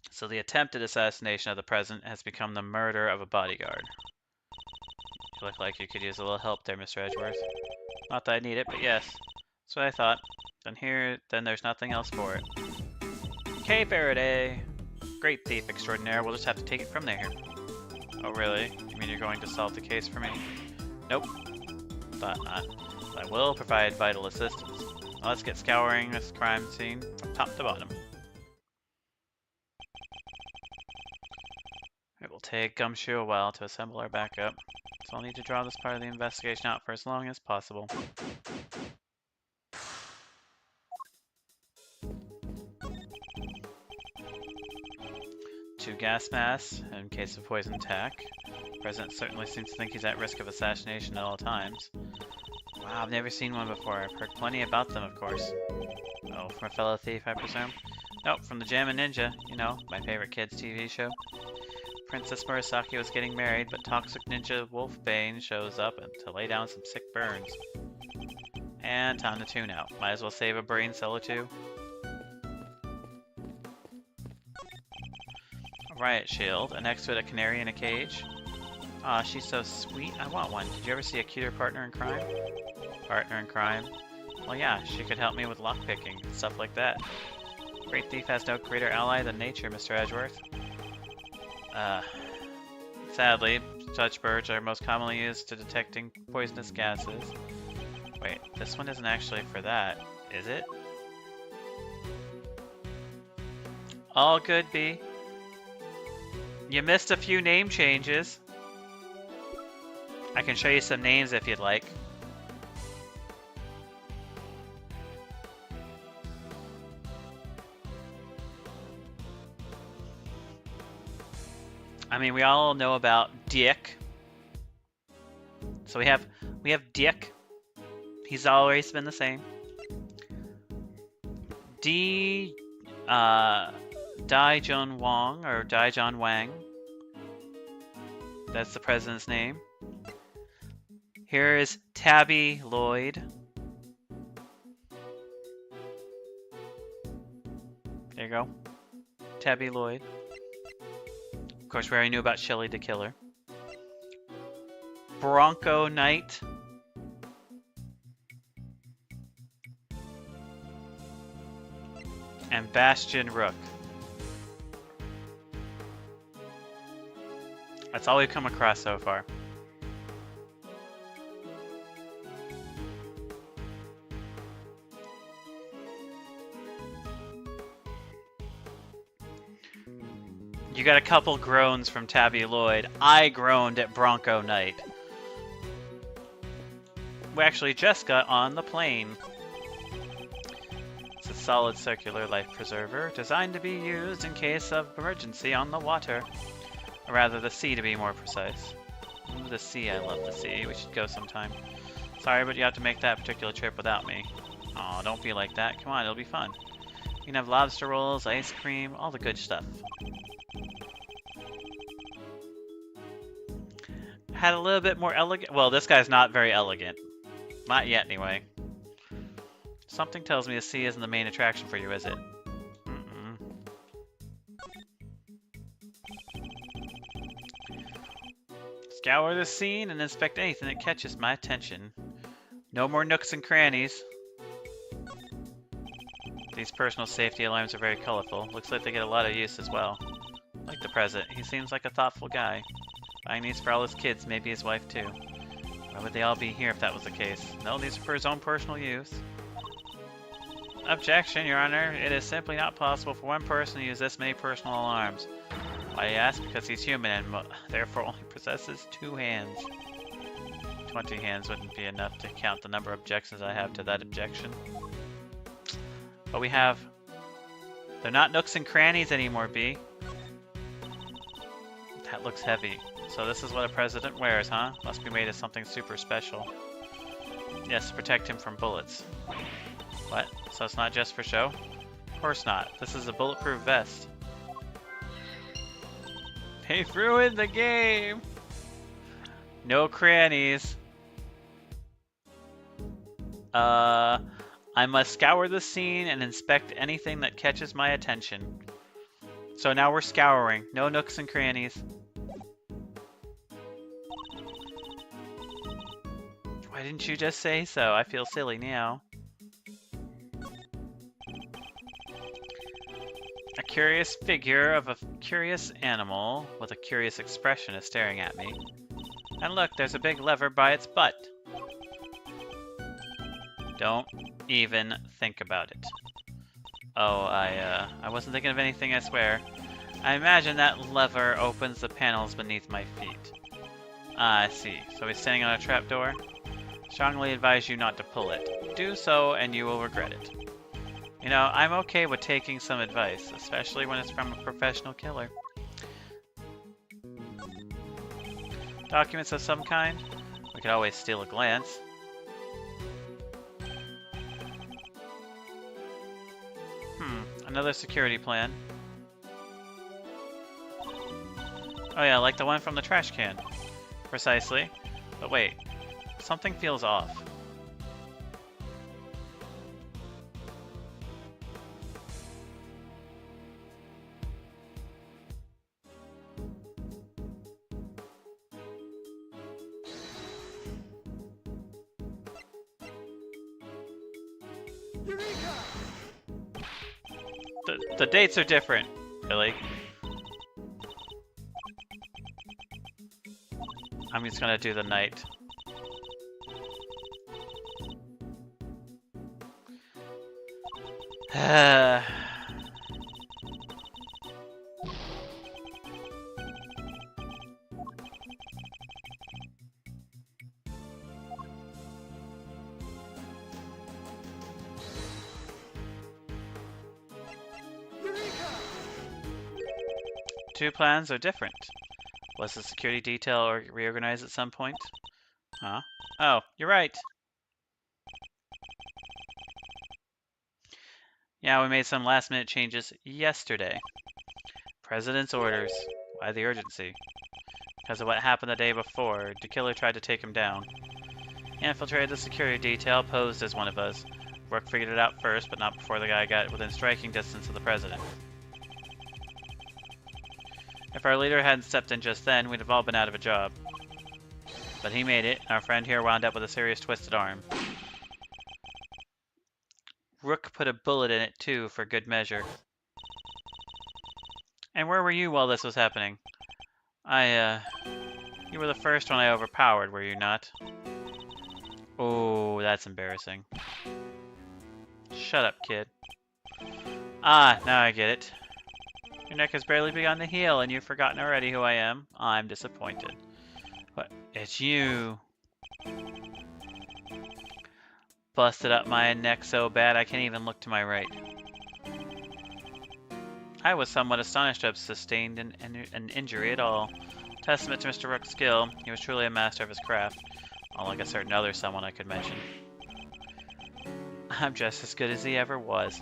So the attempted assassination of the president has become the murder of a bodyguard. You look like you could use a little help there, Mr. Edgeworth. Not that I need it, but yes. That's what I thought. Then there's nothing else for it. Okay, Faraday. Great thief extraordinaire. We'll just have to take it from there. Oh, really? You mean you're going to solve the case for me? Nope. Thought not. But I will provide vital assistance. Now let's get scouring this crime scene from top to bottom. It will take Gumshoe a while to assemble our backup, so I'll need to draw this part of the investigation out for as long as possible. Two gas masks in case of poison attack. The president certainly seems to think he's at risk of assassination at all times. Wow, I've never seen one before. I've heard plenty about them, of course. Oh, from a fellow thief, I presume? Nope, from the Jammin' Ninja, you know, my favorite kids' TV show. Princess Murasaki was getting married, but toxic ninja Wolfbane shows up to lay down some sick burns. And time to tune out. Might as well save a brain cell or two. A riot shield, and next to it a canary in a cage. Aw, she's so sweet. I want one. Did you ever see a cuter partner in crime? Partner in crime? Well, yeah, she could help me with lockpicking and stuff like that. Great thief has no greater ally than nature, Mr. Edgeworth. Sadly, such birds are most commonly used to detecting poisonous gases. Wait, this one isn't actually for that, is it? All good, B. You missed a few name changes. I can show you some names if you'd like. I mean, we all know about Dick. So we have Dick. He's always been the same. Daijun Wang or Daijun Wang. That's the president's name. Here is Tabby Lloyd. There you go. Tabby Lloyd. Of course, we already knew about Shelley the Killer. Bronco Knight. And Bastion Rook. That's all we've come across so far. You got a couple groans from Tabby Lloyd. I groaned at Bronco Knight. We actually just got on the plane. It's a solid circular life preserver, designed to be used in case of emergency on the water. Or rather, the sea to be more precise. Ooh, the sea, I love the sea. We should go sometime. Sorry, but you have to make that particular trip without me. Aw, don't be like that. Come on, it'll be fun. You can have lobster rolls, ice cream, all the good stuff. had a little bit more elegant. Well, this guy's not very elegant. Not yet, anyway. Something tells me the sea isn't the main attraction for you, is it? Mm-mm. Scour the scene and inspect anything that catches my attention. No more nooks and crannies. These personal safety alarms are very colorful. Looks like they get a lot of use as well. Like the president, he seems like a thoughtful guy. Buying these for all his kids, maybe his wife too. Why would they all be here if that was the case? No, these are for his own personal use. Objection, Your Honor. It is simply not possible for one person to use this many personal alarms. Why, you ask? Because he's human and therefore only possesses 2 hands. 20 hands wouldn't be enough to count the number of objections I have to that objection. But we have... They're not nooks and crannies anymore, B. That looks heavy. So this is what a president wears, huh? Must be made of something super special. Yes, to protect him from bullets. What? So it's not just for show? Of course not. This is a bulletproof vest. They've ruined the game! No crannies. I must scour the scene and inspect anything that catches my attention. So now we're scouring. No nooks and crannies. Why didn't you just say so? I feel silly now. A curious figure of a curious animal with a curious expression is staring at me. And look, there's a big lever by its butt. Don't even think about it. Oh, I wasn't thinking of anything, I swear. I imagine that lever opens the panels beneath my feet. Ah, I see. So he's standing on a trapdoor? Strongly advise you not to pull it. Do so and you will regret it. You know, I'm okay with taking some advice, especially when it's from a professional killer. Documents of some kind? We could always steal a glance. Another security plan. Oh yeah, like the one from the trash can. Precisely. But wait, something feels off. The dates are different, really. I'm just gonna do the night. Two plans are different. Was the security detail reorganized at some point? Huh? Oh, you're right. Yeah, we made some last-minute changes yesterday. President's orders. Why the urgency? Because of what happened the day before. The killer tried to take him down. He infiltrated the security detail, posed as one of us. Rook figured it out first, but not before the guy got within striking distance of the president. If our leader hadn't stepped in just then, we'd have all been out of a job. But he made it, and our friend here wound up with a serious twisted arm. Rook put a bullet in it too, for good measure. And where were you while this was happening? You were the first one I overpowered, were you not? Oh, that's embarrassing. Shut up, kid. Ah, now I get it. Your neck has barely begun to heal, and you've forgotten already who I am. I'm disappointed. What? It's you. Busted up my neck so bad I can't even look to my right. I was somewhat astonished to have sustained an injury at all. Testament to Mr. Rook's skill. He was truly a master of his craft. Unlike a certain other someone I could mention. I'm just as good as he ever was.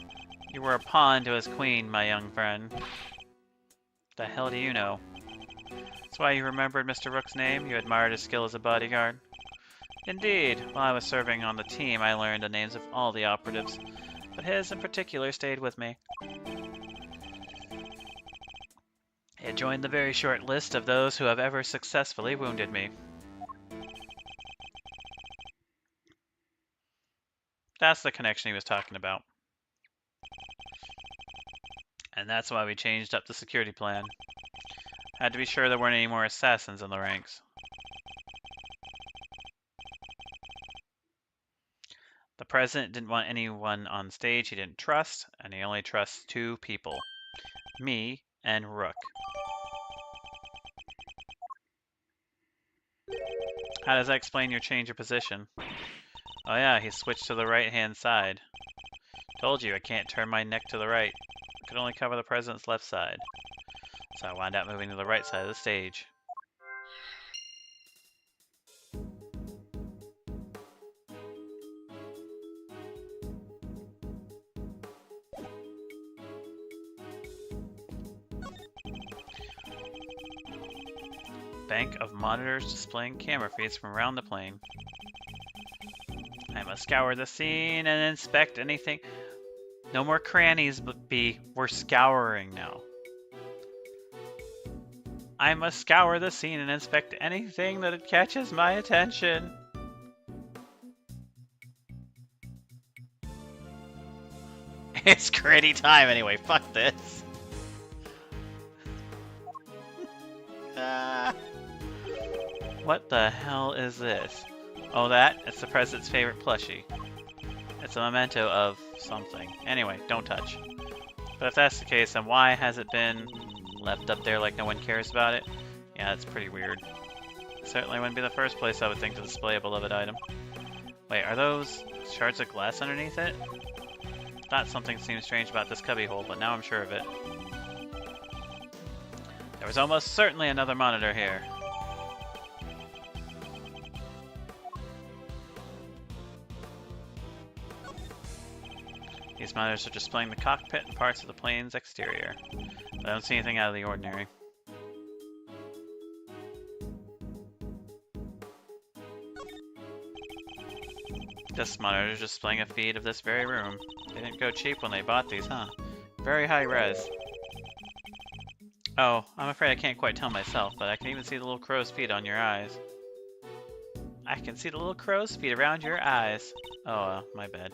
You were a pawn to his queen, my young friend. The hell do you know? That's why you remembered Mr. Rook's name? You admired his skill as a bodyguard? Indeed. While I was serving on the team, I learned the names of all the operatives, but his in particular stayed with me. It joined the very short list of those who have ever successfully wounded me. That's the connection he was talking about. And that's why we changed up the security plan. Had to be sure there weren't any more assassins in the ranks. The president didn't want anyone on stage he didn't trust, and he only trusts two people. Me and Rook. How does that explain your change of position? Oh yeah, he switched to the right-hand side. Told you I can't turn my neck to the right. I could only cover the president's left side. So I wound up moving to the right side of the stage. Bank of monitors displaying camera feeds from around the plane. I must scour the scene and inspect anything. No more crannies, but we're scouring now. I must scour the scene and inspect anything that catches my attention. It's gritty time anyway, fuck this. What the hell is this? Oh, it's the president's favorite plushie. It's a memento of something. Anyway, don't touch. But if that's the case, then why has it been left up there like no one cares about it? Yeah, that's pretty weird. Certainly wouldn't be the first place I would think to display a beloved item. Wait, are those shards of glass underneath it? Thought something seemed strange about this cubbyhole, but now I'm sure of it. There was almost certainly another monitor here. These monitors are displaying the cockpit and parts of the plane's exterior. I don't see anything out of the ordinary. This monitor is displaying a feed of this very room. They didn't go cheap when they bought these, huh? Very high res. Oh, I'm afraid I can't quite tell myself, but I can even see the little crow's feet on your eyes. I can see the little crow's feet around your eyes. Oh, my bad.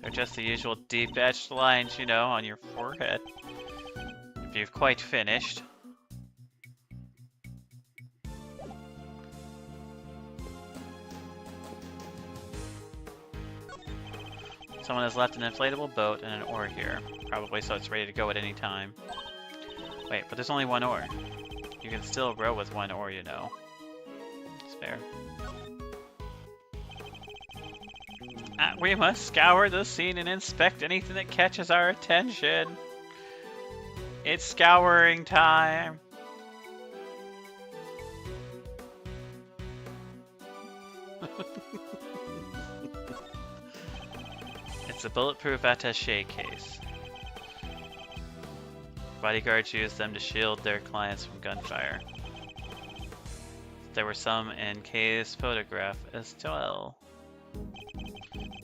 They're just the usual deep-etched lines, you know, on your forehead. If you've quite finished. Someone has left an inflatable boat and an oar here. Probably so it's ready to go at any time. Wait, but there's only one oar. You can still row with one oar, you know. It's fair. We must scour the scene and inspect anything that catches our attention. It's scouring time. It's a bulletproof attaché case. Bodyguards use them to shield their clients from gunfire. There were some in Kay's photograph as well.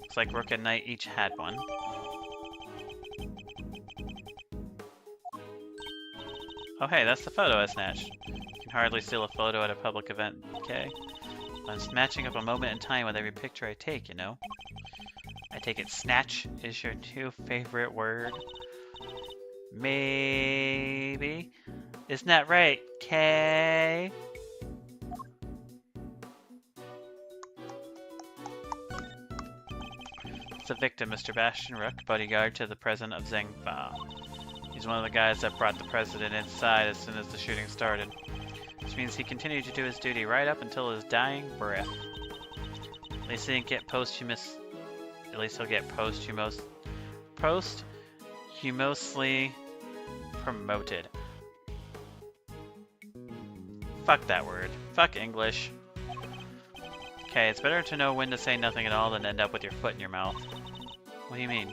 Looks like Rook and Knight each had one. Oh hey, that's the photo I snatched. You can hardly steal a photo at a public event, okay? I'm snatching up a moment in time with every picture I take, you know? I take it snatch is your new favorite word. Maybe. Isn't that right, Kay? The victim, Mr. Bastian Rook, bodyguard to the president of Zhengfa. He's one of the guys that brought the president inside as soon as the shooting started. Which means he continued to do his duty right up until his dying breath. At least he didn't get posthumous. At least he'll get posthumously promoted. Fuck that word. Fuck English. Okay, it's better to know when to say nothing at all than end up with your foot in your mouth. What do you mean?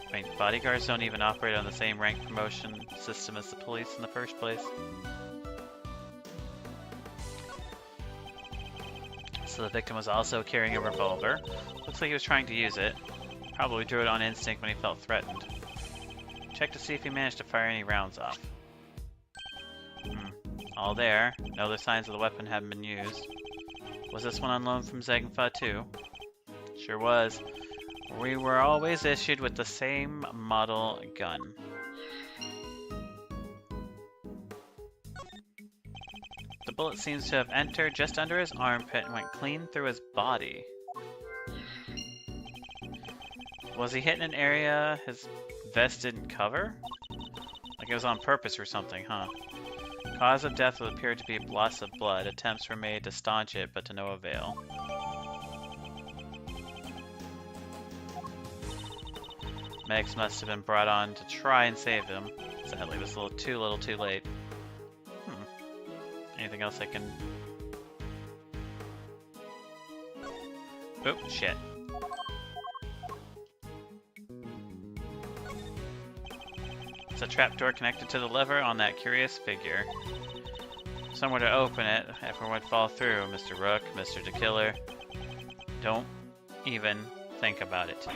I mean, bodyguards don't even operate on the same rank promotion system as the police in the first place. So the victim was also carrying a revolver. Looks like he was trying to use it. Probably drew it on instinct when he felt threatened. Check to see if he managed to fire any rounds off. All there. No other signs of the weapon having been used. Was this one on loan from Zagfa too? Sure was. We were always issued with the same model gun. The bullet seems to have entered just under his armpit and went clean through his body. Was he hit in an area his vest didn't cover? Like it was on purpose or something, huh? Cause of death would appear to be loss of blood. Attempts were made to staunch it, but to no avail. Megs must have been brought on to try and save him. Sadly, it was a little too late. Anything else I can... Oh, shit. It's a trapdoor connected to the lever on that curious figure. Somewhere to open it, everyone would fall through, Mr. Rook, Mr. DeKiller. Don't even think about it.